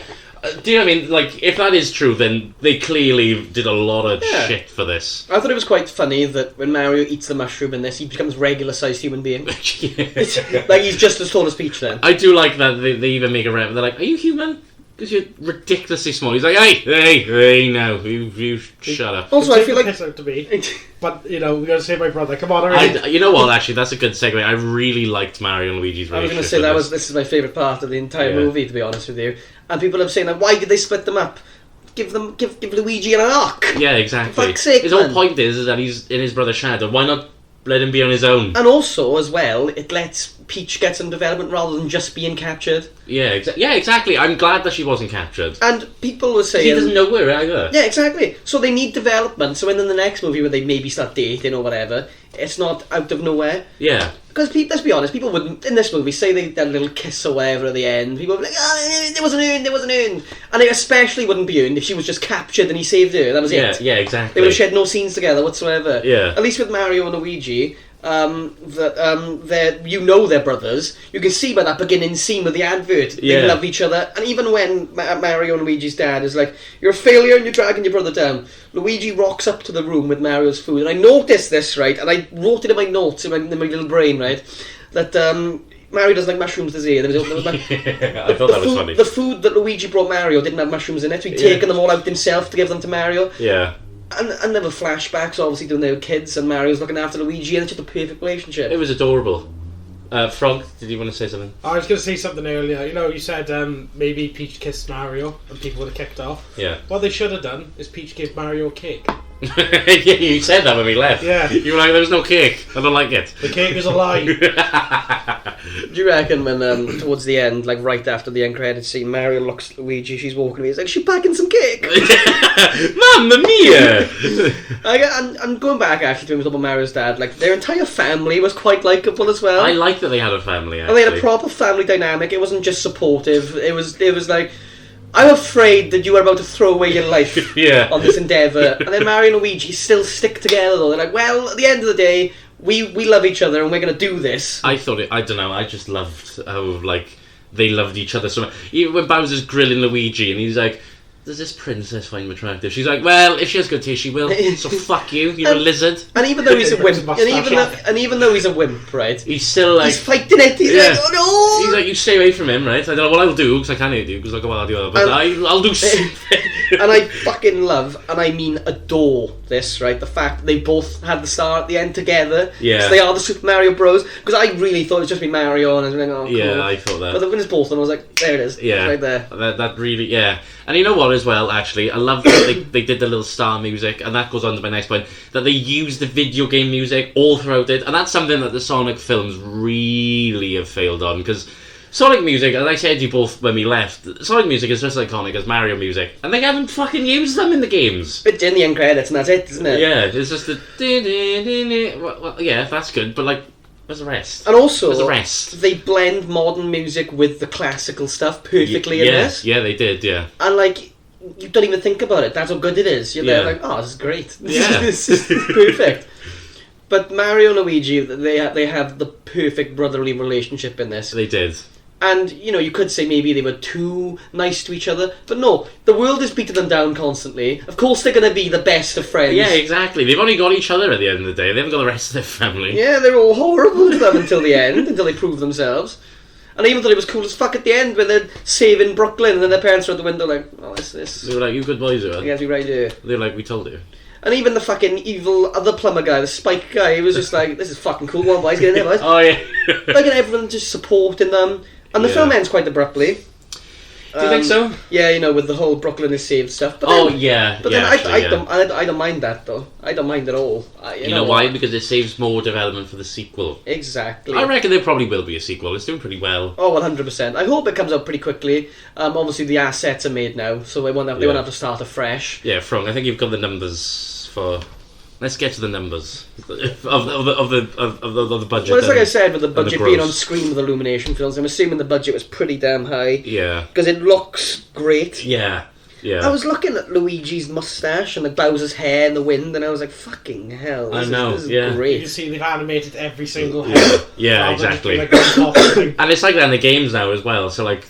Do you know what I mean? Like, if that is true, then they clearly did a lot of shit for this. I thought it was quite funny that when Mario eats the mushroom in this, he becomes a regular-sized human being. Like, he's just as tall as Peach then. I do like that they even make a reference. They're like, are you human? Because you're ridiculously small. He's like, hey, no, you shut up. Also, I feel like... Piss out to me. But, we got to save my brother. Come on, already. You know what, actually, that's a good segue. I really liked Mario and Luigi's relationship. I was going to say, this is my favourite part of the entire movie, to be honest with you. And people have saying, why did they split them up? Give Luigi an arc. Yeah, exactly. For fuck's sake, his whole point is that he's in his brother's shadow. Why not let him be on his own? And also, as well, it lets Peach get some development rather than just being captured. Yeah, exactly. I'm glad that she wasn't captured. And people were saying... He doesn't know where either. Yeah, exactly. So they need development, so in the next movie where they maybe start dating or whatever, it's not out of nowhere. Yeah. Because, let's be honest, people wouldn't, in this movie, say they had a little kiss or whatever at the end, people would be like, there wasn't earned. And it especially wouldn't be earned if she was just captured and he saved her. That was it. Yeah, exactly. They would have shed no scenes together whatsoever. Yeah. At least with Mario and Luigi, they're brothers. You can see by that beginning scene with the advert, they love each other. And even when Mario and Luigi's dad is like, you're a failure and you're dragging your brother down, Luigi rocks up to the room with Mario's food. And I noticed this, right, and I wrote it in my notes in my little brain, right, that Mario doesn't like mushrooms, does he? I thought that was funny. The food that Luigi brought Mario didn't have mushrooms in it, so he'd taken them all out himself to give them to Mario. Yeah. And there were flashbacks, obviously, when they were kids, and Mario's looking after Luigi, and it's just a perfect relationship. It was adorable. Frog, did you want to say something? I was going to say something earlier. You said maybe Peach kissed Mario and people would have kicked off. Yeah. What they should have done is Peach gave Mario a cake. Yeah, you said that when we left. Yeah. You were like, there's no cake. I don't like it. The cake is a lie. Do you reckon when, towards the end, like right after the end credits scene, Mario looks at Luigi, she's walking away, he's like, she's packing some cake? Mamma mia! And going back actually to him about Mario's dad, like their entire family was quite likeable as well. I like that they had a family, actually. And they had a proper family dynamic. It wasn't just supportive. It was like, I'm afraid that you are about to throw away your life on this endeavour. And then Mario and Luigi still stick together though. They're like, well, at the end of the day, we love each other and we're going to do this. I don't know, I just loved how, like, they loved each other so much. Even when Bowser's grilling Luigi and he's like, does this princess find him attractive? She's like, well, if she has good taste, she will. So fuck you. You're a lizard. And even though he's a wimp, and even though he's a wimp, right? He's still like, he's fighting it. He's like, oh no! He's like, you stay away from him, right? I don't know what I'll do because I can't hit you because I go out the other, but I'll do something. And I fucking love, and I mean adore this, right? The fact that they both had the star at the end together. Yeah. So they are the Super Mario Bros. Because I really thought it was just be Mario, and I was like, oh, cool. Yeah, I thought that. But when it's both of them, I was like, there it is. Yeah, right there. That really, yeah. And you know what, as well, actually, I love that they did the little star music, and that goes on to my next point, that they used the video game music all throughout it, and that's something that the Sonic films really have failed on, because Sonic music, as I said to you both when we left, Sonic music is just as iconic as Mario music, and they haven't fucking used them in the games. It's in the end credits, and that's it, isn't it? Yeah, it's just the... Well, yeah, that's good, but like, where's the rest? And also, where's the rest? They blend modern music with the classical stuff perfectly in this. Yeah, they did, yeah. And like, you don't even think about it, that's how good it is. You're there like, oh, this is great. This is perfect. But Mario and Luigi, they have the perfect brotherly relationship in this. They did. And, you know, you could say maybe they were too nice to each other, but no, the world is beating them down constantly. Of course they're going to be the best of friends. Yeah, exactly. They've only got each other at the end of the day. They haven't got the rest of their family. Yeah, they're all horrible to them until the end, until they prove themselves. And I even thought it was cool as fuck at the end when they're saving Brooklyn and then their parents are at the window like, oh, this. They were like, you good boys, are. I guess we right here. They were like, we told you. And even the fucking evil other plumber guy, the Spike guy, he was just like, this is fucking cool, one boys, get in there, boys. Oh, yeah. Like, and everyone just supporting them. And the film ends quite abruptly. Do you think so? Yeah, you know, with the whole Brooklyn is saved stuff. But then, I don't mind that, though. I don't mind at all. You know why? Because it saves more development for the sequel. Exactly. I reckon there probably will be a sequel. It's doing pretty well. Oh, 100%. I hope it comes out pretty quickly. Obviously, the assets are made now, so they won't have to start afresh. Yeah, Frank, I think you've got the numbers for... Let's get to the numbers of the budget. Well, it's like I said, with the budget being on screen with Illumination films, I'm assuming the budget was pretty damn high. Yeah. Because it looks great. Yeah. Yeah. I was looking at Luigi's moustache and like Bowser's hair in the wind, and I was like, "Fucking hell!" This is great. You can see they've animated every single hair. Yeah, exactly. And it's like that in the games now as well. So like,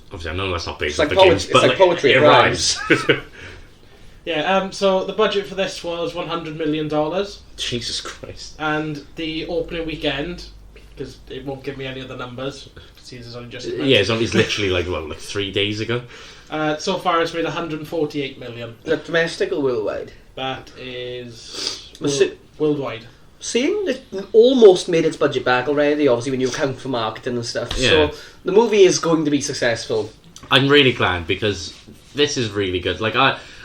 obviously, I know that's not based on the games, but like poetry. It rhymes. Yeah, so the budget for this was $100 million. Jesus Christ. And the opening weekend, because it won't give me any other numbers, since it's only just... it's literally like 3 days ago. So far it's made $148 million. Is that domestic or worldwide? That is... worldwide. Seeing it almost made its budget back already, obviously, when you account for marketing and stuff. Yeah. So the movie is going to be successful. I'm really glad, because this is really good. Like,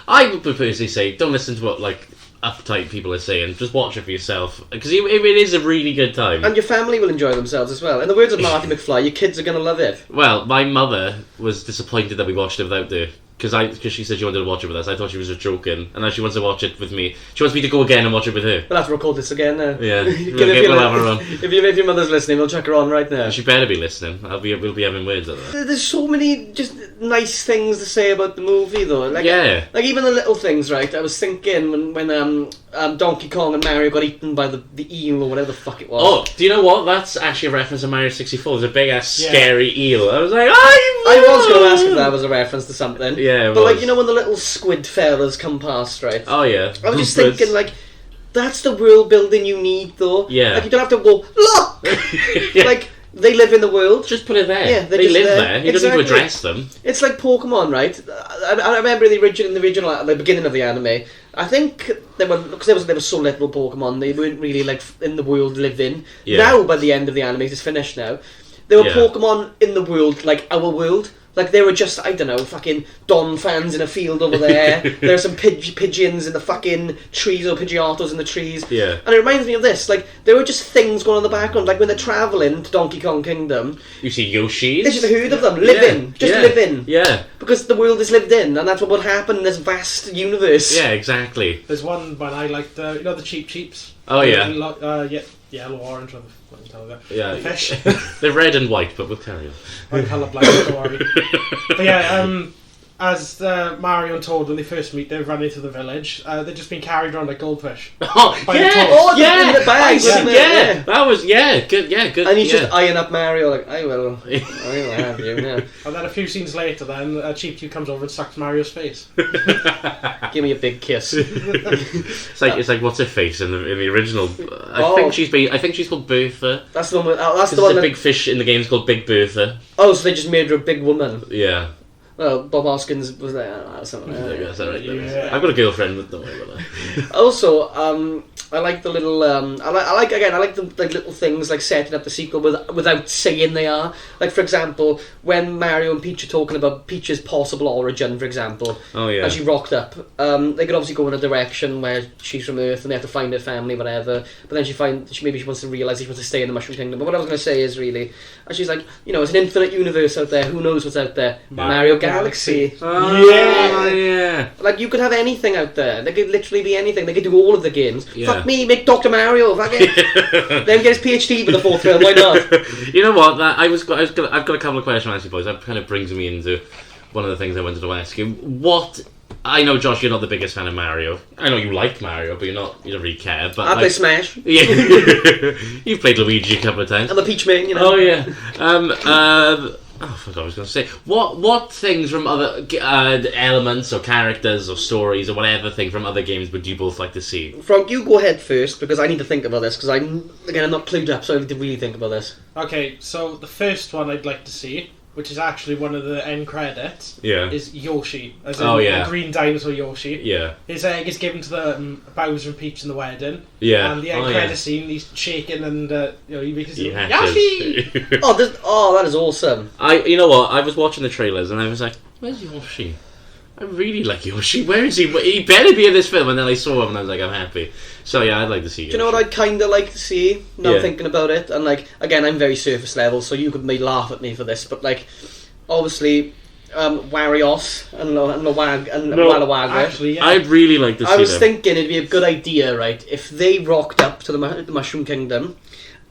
I would personally say, don't listen to what, like, uptight people are saying. Just watch it for yourself. Because it is a really good time. And your family will enjoy themselves as well. In the words of Marty McFly, your kids are going to love it. Well, my mother was disappointed that we watched it without the... Because she said she wanted to watch it with us. I thought she was just joking. And now she wants to watch it with me. She wants me to go again and watch it with her. We'll have to record this again now. Yeah. We'll have her on. If your mother's listening, we'll check her on right now. She better be listening. We'll be having words of that. There's so many just nice things to say about the movie, though. Like, yeah. Like, even the little things, right? I was thinking when Donkey Kong and Mario got eaten by the eel or whatever the fuck it was. Oh, do you know what? That's actually a reference to Mario 64. There's a big-ass scary eel. I was like, I was going to ask if that was a reference to something. Yeah, but like, you know when the little squid fellas come past, right? Oh, yeah. I was just thinking, like, that's the world building you need, though. Yeah. Like, you don't have to go, look! Yeah. Like, they live in the world. Just put it there. Yeah, they live there. You don't need to address them. It's like Pokemon, right? I remember in the original, at the beginning of the anime, I think they were, because there was so little Pokemon, they weren't really like in the world lived in. Yeah. Now, by the end of the anime, it's finished now. There were Pokemon in the world, like our world. Like, they were just, I don't know, fucking Don fans in a field over there. There are some pigeons in the fucking trees, or Pidgeotos in the trees. Yeah. And it reminds me of this. Like, there were just things going on in the background. Like, when they're travelling to Donkey Kong Kingdom. You see Yoshis. There's just a herd of them. Living. Living. Yeah. Because the world is lived in, and that's what would happen in this vast universe. Yeah, exactly. There's one I liked, you know the Cheap Cheeps? Oh, yeah. Yellow, orange, what the hell is that? Yeah. The fish. They're red and white, but we'll carry on. I'm colourblind, don't worry. But yeah, as Mario and Toad, when they first meet, they run into the village. They've just been carried around like goldfish. Oh, By the yeah! toad. Oh, Yeah! in the bags, yeah, isn't it? yeah, that was, good, good. And he's yeah. just eyeing up Mario like, I will have you now. And then a few scenes later, then Cheap Cute comes over and sucks Mario's face. Give me a big kiss. It's like what's her face in the original? I think she's called Bertha. That's the one. That's the There's one. a That, big fish in the game's called Big Bertha. oh, so they just made her a big woman. Yeah. Well, Bob Hoskins was there. Something like that. That's right. Yeah. I've got a girlfriend, but don't worry about that. Also, I like the little. I like the like little things like setting up the sequel without saying they are. Like for example, when Mario and Peach are talking about Peach's possible origin, for example, Oh yeah. as she rocked up, they could obviously go in a direction where she's from Earth and they have to find her family, whatever. But then she wants to realise she wants to stay in the Mushroom Kingdom. But what I was going to say is really, and she's like, it's an infinite universe out there. Who knows what's out there? Mario Galaxy. Oh, Yeah. yeah. Like, you could have anything out there. They could literally be anything. They could do all of the games. Yeah. Fuck me, make Dr. Mario. Fuck it. Then get his PhD for the fourth film. Why not? You know what? I've got a couple of questions to ask you boys. That kind of brings me into one of the things I wanted to ask you. I know, Josh, you're not the biggest fan of Mario. I know you like Mario, but you don't really care. But I play Smash. Yeah, you've played Luigi a couple of times. I'm a Peach man, Oh yeah. I forgot what I was going to say. What things from other elements or characters or stories or whatever thing from other games would you both like to see? Frank, you go ahead first, because I need to think about this, because I'm not clued up, so I need to really think about this. Okay, so the first one I'd like to see, which is actually one of the end credits, Yeah. is Yoshi. As in yeah. the green dinosaur Yoshi. Yeah. His egg is given to the Bowser and Peach in the wedding. Yeah. And the end credit scene, he's shaking and he makes He Yoshi! hatches. That is awesome. You know what? I was watching the trailers and I was like, where's Yoshi? I really like Yoshi. Where is he? He better be in this film. And then I saw him and I was like, I'm happy. So yeah, I'd like to see Yoshi. Do you know what I'd kind of like to see? Now Yeah. thinking about it, and like, again, I'm very surface level, so you could maybe laugh at me for this, but like, obviously, Warios and Walawaga. Actually, yeah. I'd really like to see I was them. thinking it'd be a good idea, right, if they rocked up to the Mushroom Kingdom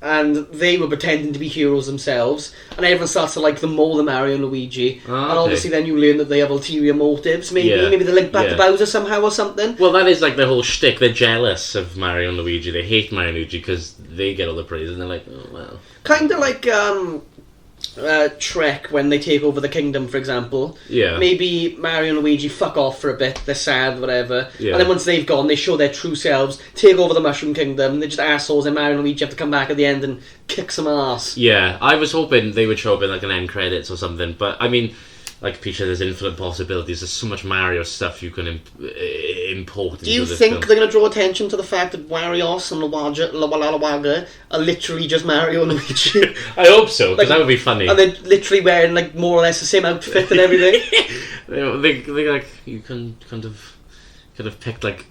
and they were pretending to be heroes themselves, and everyone starts to like them more than Mario and Luigi, Oh, and okay. obviously then you learn that they have ulterior motives. Maybe Yeah. they link back to Yeah. Bowser somehow or something. Well, that is like the whole shtick. They're jealous of Mario and Luigi. They hate Mario and Luigi because they get all the praise, and they're like, oh well. Kind of like Trek when they take over the kingdom, for example. Yeah. Maybe Mario and Luigi fuck off for a bit, they're sad, whatever. Yeah. And then once they've gone, they show their true selves, take over the Mushroom Kingdom, they're just assholes, and Mario and Luigi have to come back at the end and kick some ass. Yeah, I was hoping they would show up in like an end credits or something, but I mean, like Peach said, there's infinite possibilities. There's so much Mario stuff you can import into Do you this think film. they're going to draw attention to the fact that Warios and Walawaga are literally just Mario and Luigi? I hope so, because Like, that would be funny. And they're literally wearing like more or less the same outfit and everything. they like you can could have picked like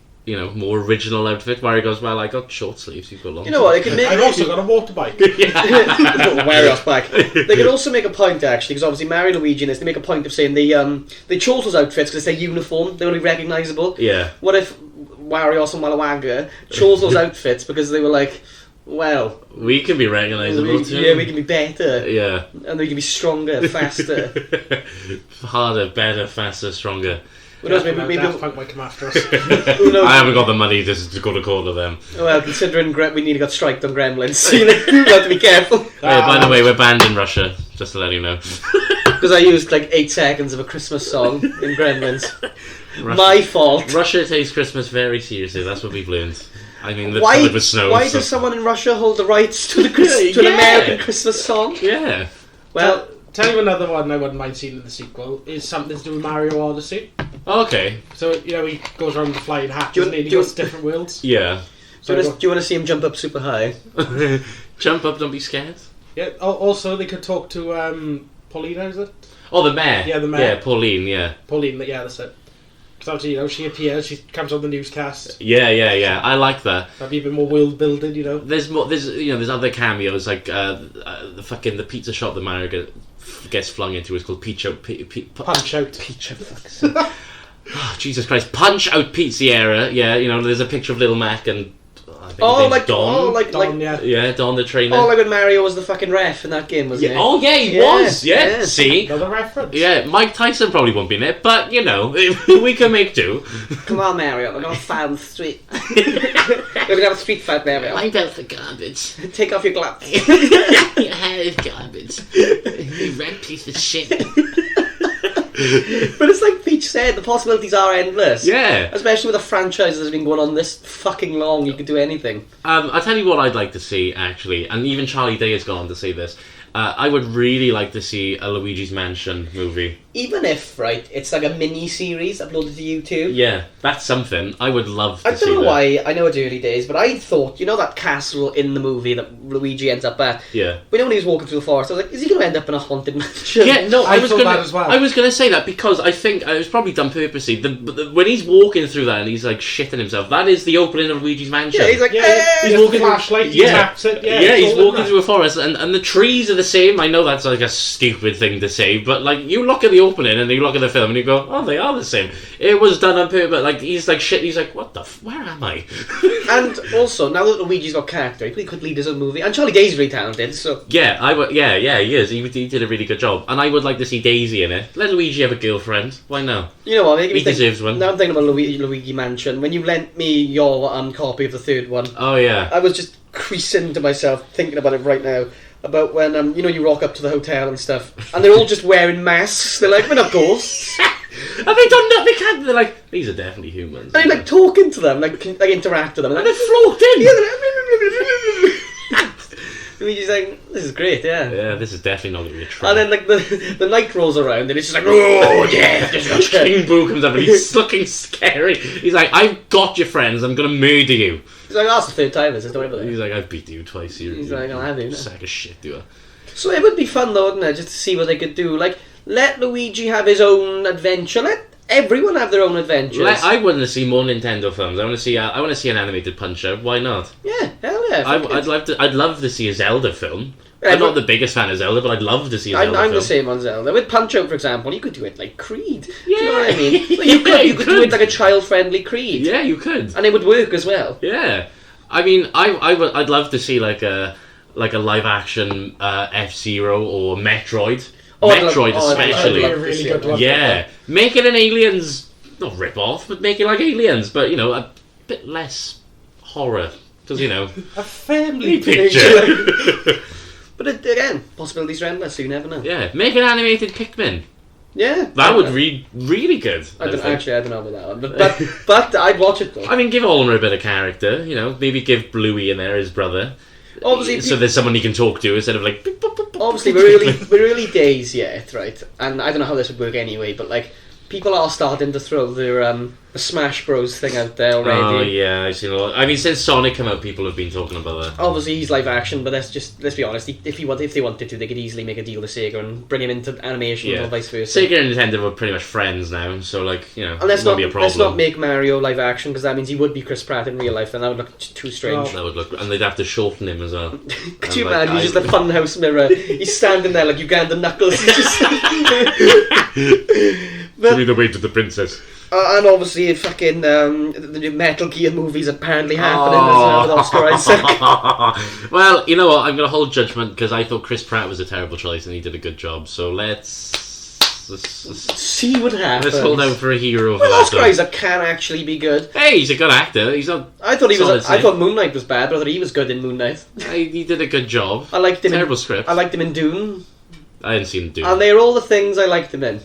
more original outfit. Mario goes, well, I got short sleeves. You've got long. You know what? They could make. I've also got a water bike. Warios back. They could also make a point actually, because obviously Mario and Luigi in this, they make a point of saying they chose those outfits because it's their uniform. They want to be recognisable. Yeah. What if Warios and Walawaga chose those outfits because they were like, well, We can be recognisable too. yeah, we can be better, Yeah. and we can be stronger, faster. Harder, better, faster, stronger. Who knows? Maybe Daft Punk might come after us. who knows? I haven't got the money to go to court with them. Well, considering we nearly got striked on Gremlins, so you have to be careful. Hey, by the way, we're banned in Russia, just to let you know. Because I used like 8 seconds of a Christmas song in Gremlins. Russia, My fault. Russia takes Christmas very seriously, that's what we've learned. I mean, they're Why? covered with snow. Why so- does someone in Russia hold the rights to to an Yeah. American Christmas song? Yeah. Well, Tell you another one I wouldn't mind seeing in the sequel is something to do with Mario Odyssey. Okay. So, he goes around with the flying hat, Do you- doesn't he? And he do you- goes to different worlds. Yeah. do you want to see him jump up super high? Jump up, don't be scared. Yeah. Also, they could talk to Paulina, is it? Oh, the mayor. Yeah, the mayor. Yeah, Pauline, yeah. Pauline, yeah, that's it. Because obviously, she appears, she comes on the newscast. Yeah. I like that. That'd be a bit more world building, There's more. There's other cameos like the pizza shop that Mario gets flung into is called Punch Out. Pizza. Oh, Jesus Christ! Punch Out Pizzeria. Yeah, there's a picture of Little Mac and think Oh, his name's like Don. oh, like Don, yeah. Yeah, Don the trainer. oh, like when Mario was the fucking ref in that game, wasn't yeah. he? Oh yeah, he Yeah, was. Yeah. yeah. See. Another reference. Yeah, Mike Tyson probably won't be in it, but you know, we can make do. Come on, Mario, we're gonna fight on the street. We're gonna have a street fight, Mario. My belt's the garbage. Take off your gloves. Your hair is garbage. You red piece of shit. But it's like Peach said, the possibilities are endless. Yeah. Especially with a franchise that's been going on this fucking long, you could do anything. I'll tell you what I'd like to see, actually, and even Charlie Day has gone on to say this. I would really like to see a Luigi's Mansion movie. Even if, right, it's like a mini-series uploaded to YouTube. Yeah, that's something. I would love to see I don't know that. why, I know it's early days, but I thought, you know that castle in the movie that Luigi ends up at? Yeah. We know when he was walking through the forest, I was like, is he going to end up in a haunted mansion? Yeah, no, I I was thought gonna. that as well. I was gonna say that because I think it was probably done purposely. When he's walking through that and he's like shitting himself, that is the opening of Luigi's Mansion. Yeah, he's like, Yeah, "Hey!" he's walking flashlight, he taps it. Yeah, he's it's all walking in through a forest, and the trees are the same. I know that's like a stupid thing to say, but like you look at the opening and you look at the film and you go, oh, they are the same. It was done on purpose. Like he's like shit. He's like, what the? Where am I? And also, now that Luigi's got character, he pretty could lead his own movie. And Charlie Day's really talented, so... Yeah, I would. Yeah, he is. He did a really good job, and I would like to see Daisy in it. Let Luigi have a girlfriend. Why no? You know what, making me He think... deserves one. Now I'm thinking about Luigi Mansion. When you lent me your copy of the third one, Oh yeah. I was just creasing to myself, thinking about it right now. About when, you rock up to the hotel and stuff, and they're all just wearing masks. They're like, we're not ghosts. And they don't know. They can't. They're like, these are definitely humans. And you like talking to them, like interact with them, And and they're floating. Luigi's like, this is great, yeah. Yeah, this is definitely not going to be a trap. And then like the night rolls around, and it's just like, oh yeah, this is good. King Boo comes up and he's looking scary. He's like, I've got your friends. I'm going to murder you. He's like, that's the third time. This is don't worry about He's it. like, I've beat you twice. He's like, I'll have you. Sack of shit, do I? So it would be fun though, wouldn't it, just to see what they could do. Like, let Luigi have his own adventure. Let everyone have their own adventures. I want to see more Nintendo films. I want to see an animated Punch-Out. Why not? Yeah, hell yeah. I'd love to see a Zelda film. Yeah, I'm but- not the biggest fan of Zelda, but I'd love to see a Zelda I'm film. the same on Zelda. With Punch-Out, for example, you could do it like Creed. Do Yeah. you know what I mean? Like, Yeah, you could do could. it like a child-friendly Creed. Yeah, you could. And it would work as well. Yeah, I mean, I'd love to see like a live action F-Zero or Metroid. Metroid especially. I'd love to Really see good it. one. Yeah, make it an Aliens, not rip off, but make it like Aliens, but you know, a bit less horror, because you know, A family picture. But again, possibilities are endless, so you never know. Yeah, make an animated Pikmin. Yeah. That would read really good. I don't think. know about that one. But I'd watch it though. I mean, give Oliver a bit of character. You know, maybe give Bluey in there his brother. Obviously, so there's someone he can talk to instead of like. Obviously, we're early days yet, right? And I don't know how this would work anyway, but like, people are starting to throw their the Smash Bros thing out there already. Oh yeah, I've seen a lot. I mean, since Sonic came out, people have been talking about that. Obviously, he's live action, but let's be honest. If they wanted to, they could easily make a deal with Sega and bring him into animation Yeah. or vice versa. Sega and Nintendo are pretty much friends now, so like you know, And let's it won't not be a problem. let's not make Mario live action because that means he would be Chris Pratt in real life, and that would look too strange. That would look, and they'd have to shorten him as well. Could you And, like, imagine? He's just a funhouse mirror. He's standing there like Ugandan Knuckles. Give me the way to the princess. And obviously, fucking the Metal Gear movies apparently happening as well with Oscar Isaac. Well, you know what? I'm going to hold judgment because I thought Chris Pratt was a terrible choice and he did a good job. So let's See what happens. hold out for a hero. Well, for that Oscar stuff. Isaac can actually be good. Hey, he's a good actor. He's not. I thought Solid I thought Moon Knight was bad, but I thought he was good in Moon Knight. He did a good job. I liked him. Terrible script. I liked him in Dune, I didn't see him do. and they're all the things I liked him in.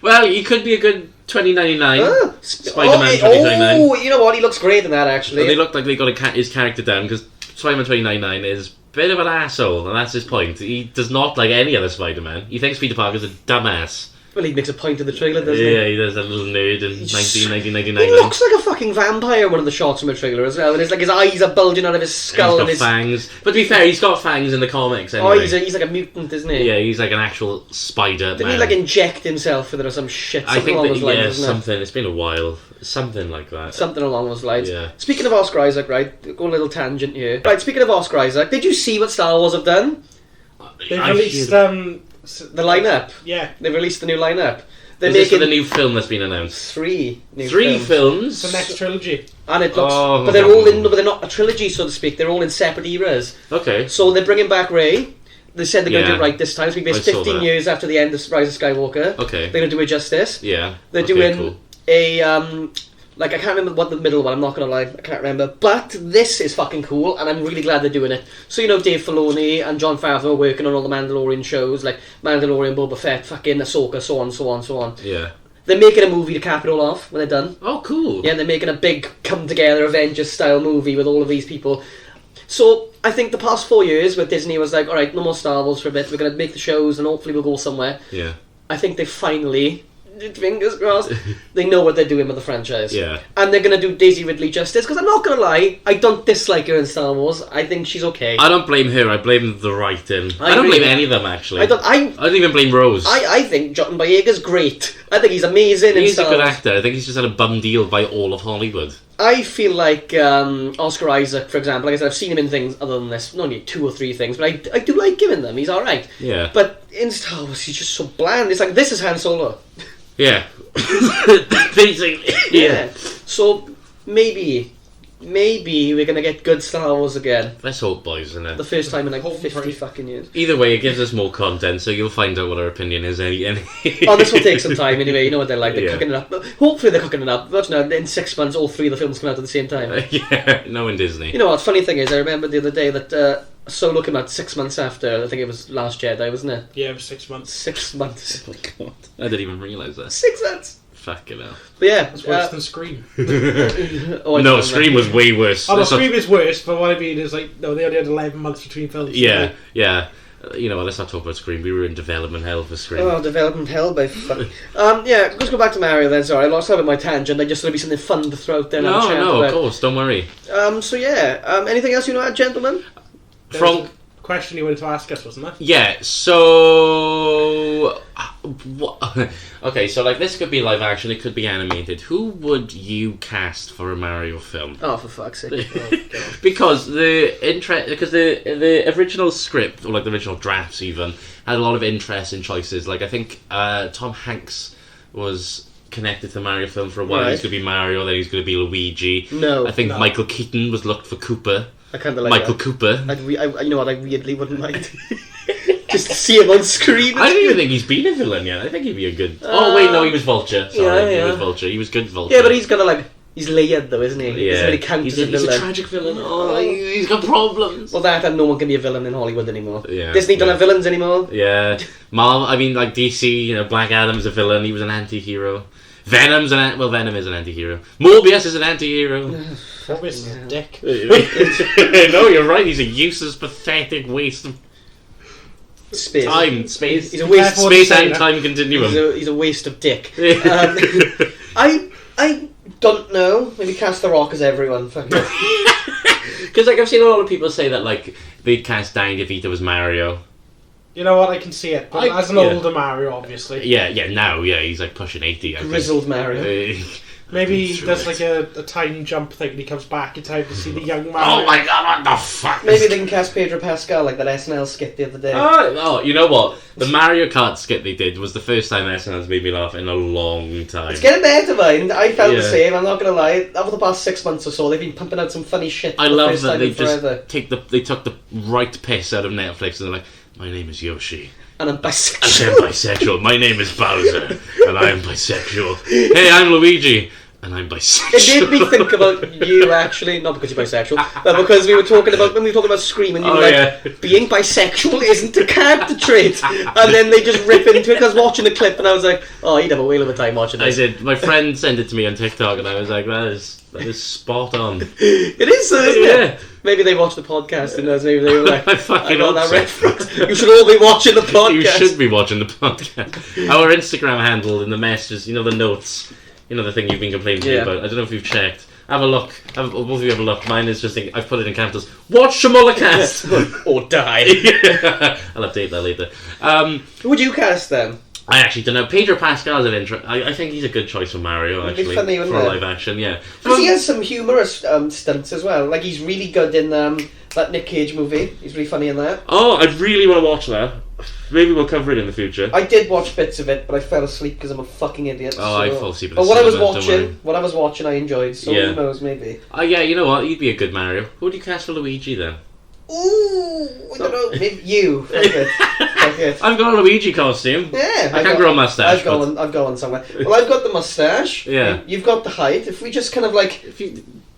Well, he could be a good 2099. Ah, Spider-Man 2099. Oh, you know what? He looks great in that actually. But they look like they got his character down because Spider-Man 2099 is a bit of an asshole, and that's his point. He does not like any other Spider-Man. He thinks Peter Parker's a dumbass. Well, he makes a point in the trailer, doesn't he? Yeah, he does, that little nerd in He 1999. looks like a fucking vampire, one of the shots from the trailer as well, and it's like his eyes are bulging out of his skull. And he's got fangs. But to be fair, he's got fangs in the comics anyway. Oh, he's like a mutant, isn't he? Yeah, he's like an actual spider Didn't man. he like inject himself with some shit? I Something think along that, those lines, yeah, isn't it? something. It's been a while. Something like that. Something along those lines. Yeah. Speaking of Oscar Isaac, right? Go a little tangent here. Right, speaking of Oscar Isaac, did you see what Star Wars have done? They've I released should- The lineup. Yeah, They've released the new lineup. They're Is this for making the new film that's been announced? three new Three films. it's the next trilogy. And it looks, Oh. but they're not a trilogy, so to speak. They're all in separate eras. Okay. So they're bringing back Rey. They said they're going to do it right this time. It's been based I saw 15 that. years after the end of Rise of Skywalker. Okay. They're going to do it justice. Yeah. They're okay, doing cool. a I can't remember what the middle one. I'm not going to lie, I can't remember. But this is fucking cool, and I'm really glad they're doing it. So Dave Filoni and Jon Favreau are working on all the Mandalorian shows, like Mandalorian, Boba Fett, fucking Ahsoka, so on. Yeah. They're making a movie to cap it all off when they're done. Oh, cool. Yeah, they're making a big come-together Avengers-style movie with all of these people. So, I think the past 4 years where Disney was like, alright, no more Star Wars for a bit, we're going to make the shows and hopefully we'll go somewhere. Yeah. I think they finally, fingers crossed, they know what they're doing with the franchise. Yeah. And they're going to do Daisy Ridley justice, because I'm not going to lie, I don't dislike her in Star Wars. I think she's okay. I don't blame her. I blame the writing. I don't agree. blame any of them actually. I don't even blame Rose. I think John Boyega's great. I think he's amazing in He's Star a good Wars. actor. I think he's just had a bum deal by all of Hollywood. I feel like Oscar Isaac, for example, like I said, I've seen him in things other than this, not only 2 or 3 things, but I do like giving them. He's alright. Yeah. But in Star Wars, he's just so bland. It's like, this is Han Solo. Yeah. Basically. Yeah. So, maybe we're going to get good Star Wars again. Let's hope, boys, isn't it? The first time in like Hope 50 for- fucking years. Either way, it gives us more content, so you'll find out what our opinion is. Oh, this will take some time anyway. You know what they're like. They're Yeah. cooking it up. But hopefully they're cooking it up. But no, in 6 months, all 3 of the films come out at the same time. Yeah, knowing Disney. You know what? Funny thing is, I remember the other day that Solo came out 6 months after. I think it was Last Jedi, wasn't it? Yeah, it was 6 months. 6 months. Oh my god. I didn't even realise that. 6 months. Fucking hell. But yeah. It's worse than Scream. Oh, I No, don't Scream was way worse. Oh, no, That's not- Scream is worse, but what I mean is, like, no, they only had 11 months between films. Yeah, yeah. You know what, let's not talk about Scream. We were in development hell for Scream. Oh, development hell by fuck. Yeah, let's go back to Mario then. Sorry, I lost out of my tangent. I just thought it'd be something fun to throw out there. and have a chat No, about. of course, don't worry. So yeah, anything else you know, gentlemen? There From... was a question you wanted to ask us, wasn't there? Yeah, so... Okay, so like this could be live action, it could be animated. Who would you cast for a Mario film? Oh, for fuck's sake! Because the original script, or like the original drafts even, had a lot of interesting choices. Like I think Tom Hanks was connected to the Mario film for a while. Right. He's going to be Mario, then he's going to be Luigi. No, I think No. Michael Keaton was looked for Cooper. I kind of like Michael that. Cooper. You know what? I weirdly wouldn't mind just to see him on screen. I don't even think he's been a villain yet. I think he'd be a good... oh wait, no, he was Vulture. Sorry, yeah. he was Vulture. He was good Vulture. Yeah, but he's kind of like he's layered though, isn't he? He doesn't Yeah, really count he's as a a villain. tragic villain. Oh, he's got problems. Well, that and no one can be a villain in Hollywood anymore. Yeah, Disney don't yeah. have villains anymore. Yeah, Marvel. I mean, like DC. You know, Black Adam's a villain. He was an anti-hero. Venom is an anti-hero. Morbius is an anti-hero. Morbius is a dick. No, you're right. He's a useless, pathetic waste of Space. time, space. He's a waste. Careful what you Space say, and no? time continuum. He's a waste of dick. I don't know. Maybe cast The Rock as everyone. Fuck it. Because like I've seen a lot of people say that like they'd cast Danny DeVito as Mario. You know what? I can see it, but as an yeah. older Mario, obviously. Yeah, now, he's like pushing 80. I think. Grizzled Mario. Maybe Through there's it. like a time jump thing and he comes back in time to see the young Mario. Oh my god, what the fuck? Maybe they can cast Pedro Pascal like that SNL skit the other day. Oh, you know what? The Mario Kart skit they did was the first time SNL's made me laugh in a long time. It's getting better, man. I felt the Yeah. same. I'm not gonna lie. Over the past 6 months or so, they've been pumping out some funny shit. I for the love first that time they in forever. just they took the right piss out of Netflix and they're like, my name is Yoshi. And I'm And I'm bisexual. bisexual. My name is Bowser. And I am bisexual. Hey, I'm Luigi. And I'm bisexual. It made me think about you, actually, not because you're bisexual, but because when we were talking about Scream, and you were like, yeah. being bisexual isn't a character trait, and then they just rip into it. 'Cause I was watching the clip, and I was like, oh, you'd have a whale of a time watching I this. did. My friend sent it to me on TikTok, and I was like, that is spot on. It is, so, isn't Yeah. it? Maybe they watched the podcast, and maybe they were like, I fucking got hope that so. reference. You should all be watching the podcast. You should be watching the podcast. Our Instagram handle in the messages, you know, the notes, you know, the thing you've been complaining to me Yeah. about. I don't know if you've checked. Have a look. Both of you have a look. Mine is just, I've put it in capitals. Watch Shamullahcast! Or die. I'll update that later. Who would you cast then? I actually don't know. Pedro Pascal's an intro. I think he's a good choice for Mario, It'd be actually. funny, wouldn't for it? live action, yeah. Because he has some humorous stunts as well. Like, he's really good in That Nick Cage movie. He's really funny in that. Oh, I really want to watch that. Maybe we'll cover it in the future. I did watch bits of it, but I fell asleep because I'm a fucking idiot. Oh, I fall asleep. But what I was watching, I enjoyed. So who knows, maybe. Oh yeah, you know what? You'd be a good Mario. Who would you cast for Luigi then? Ooh, I don't know. Maybe you. Okay. I've got a Luigi costume. Yeah, I can't grow a mustache. I've got one somewhere. Well, I've got the mustache. Yeah. You've got the height. If we just kind of like.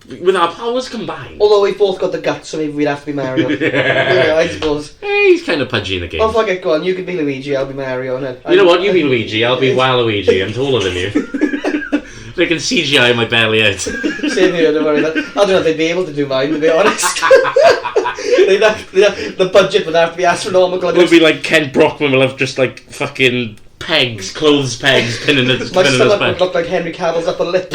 With our powers combined. Although we've both got the guts, so maybe we'd have to be Mario. Yeah, I suppose. Hey, he's kind of pudgy in the game. Oh, fuck it, go on. You can be Luigi, I'll be Mario. You know what? You be Luigi, I'll be Waluigi. I'm taller than you. They can CGI my belly out. Same here, don't worry. I don't know if they'd be able to do mine, to be honest. The budget would have to be astronomical. It would be like Ken Brockman will have just like fucking pegs, clothes pegs, pinning his My stomach back. would look like Henry Cavill's upper lip.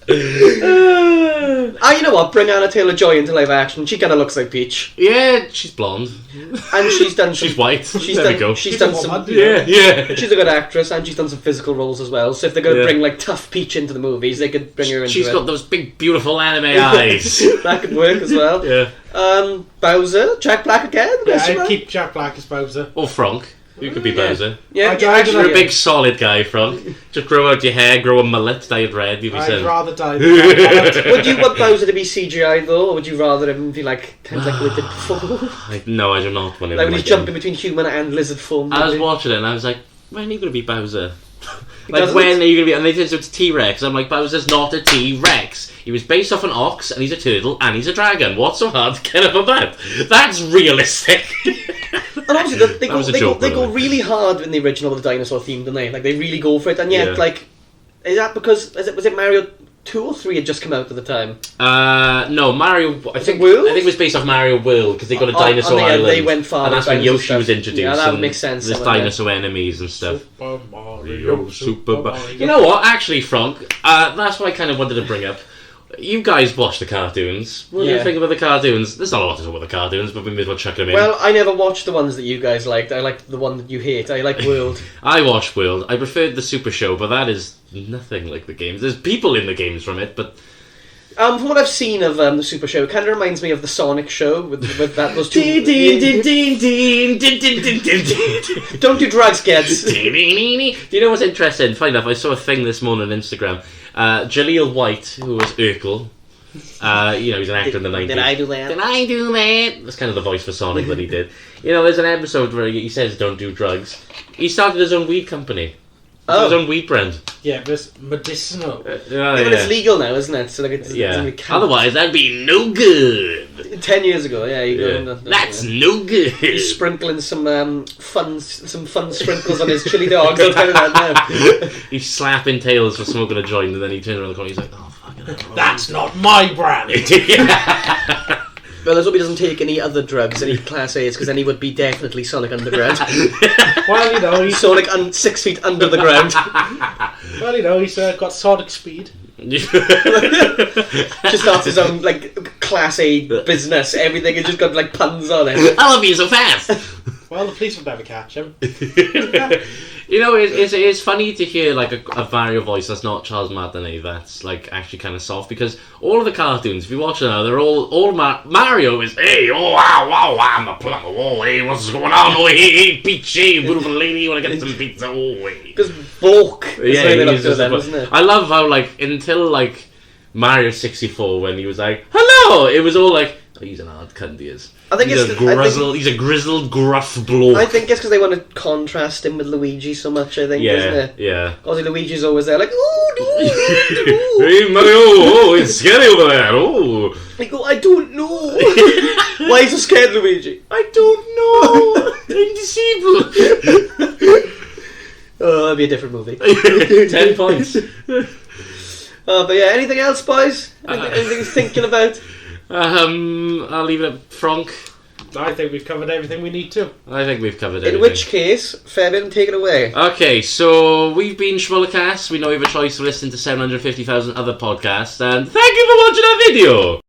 You know what? Bring Anna Taylor-Joy into live action. She kind of looks like Peach. Yeah, she's blonde. And she's done. She's white. There we go. She's done some. Yeah. She's a good actress, and she's done some physical roles as well. So if they're going to bring like tough Peach into the movies, they could bring her into She's it. got those big, beautiful anime eyes. That could work as well. Yeah. Bowser, Jack Black again. Yeah, I'd keep Jack Black as Bowser. Or Frank. You could be Bowser. Yeah, You're a big solid guy, Frank. Just grow out your hair, grow a mullet, dye it red. You'd be I'd saying. rather die than that. Would you want Bowser to be CGI though, or would you rather him be like kind of like we did before? No, I do not want him. Like when he's jumping between human and lizard form. I was watching it and I was like, when are you going to be Bowser? Like, doesn't. when are you going to be... And they said it's T-Rex. I'm like, Bowser's not a T-Rex. He was based off an ox, and he's a turtle, and he's a dragon. What's so hard to get about that? That's realistic. And obviously they That go really hard in the original with the dinosaur theme, don't they? Like they really go for it, and yet like, is that because was it Mario 2 or 3 had just come out at the time? No, Mario. I think World? I think it was based off Mario World because they got a dinosaur island. They went far, and that's when Yoshi was introduced. Yeah, that would make sense. There's dinosaur enemies and stuff. Super Mario. You know what? Actually, Frank, that's what I kind of wanted to bring up. You guys watch the cartoons. What do you think about the cartoons? There's not a lot to talk about the cartoons, but we may as well chuck them in. Well, I never watched the ones that you guys liked. I liked the one that you hate. I like World. I watched World. I preferred the Super Show, but that is nothing like the games. There's people in the games from it, but... From what I've seen of the Super Show, it kind of reminds me of the Sonic Show with those two... Don't do drugs, kids. Do you know what's interesting? Funny enough, I saw a thing this morning on Instagram. Jaleel White, who was Urkel, he's an actor in the 90s. Did I do that? Did I do that? That's kind of the voice for Sonic that he did. There's an episode where he says don't do drugs. He started his own weed company. His own weed brand. Yeah, but it's medicinal. But it's legal now, isn't it? So like it's Otherwise, that'd be no good. 10 years ago, you go. That's no good. He's sprinkling some fun sprinkles on his chili dogs. I'll tell you that now. He's slapping tails for smoking a joint, and then he turns around the corner. He's like, "Oh fucking hell, that's not my brand." Well, let's hope he doesn't take any other drugs, any Class A's, because then he would be definitely Sonic Underground. Well, he's Sonic 6 feet under the ground. Well, he's got Sonic speed. Just starts his own Class A business. Everything has just got puns on it. I love you so fast. Well, the police would never catch him. It's funny to hear a Mario voice that's not Charles Martinet that's actually kind of soft, because all of the cartoons, if you watch it now, they're all Mario is, hey, oh wow wow, I'm a plumber, oh hey, what's going on, oh hey Peach, hey beautiful lady, you want to get some pizza, oh hey. Because Volk is the way they look to them, isn't it? I love how until Mario 64, when he was like, hello, it was all like, oh, he's an hard cunt, he is. I think he's a grizzled, gruff bloke. I think it's because they want to contrast him with Luigi so much, isn't it? Yeah. Obviously, Luigi's always there, hey, Mario, it's scary over there, oh. I go, I don't know. Why are you so scared, Luigi? I don't know. I'm disabled. Oh, that'd be a different movie. 10 points. But yeah, anything else, boys? Anything you're thinking about? I'll leave it at Frank. I think we've covered everything we need to. I think we've covered everything. In which case, Fabian, take it away. Okay, so we've been Shamullahcast. We know you have a choice to listen to 750,000 other podcasts, and thank you for watching our video!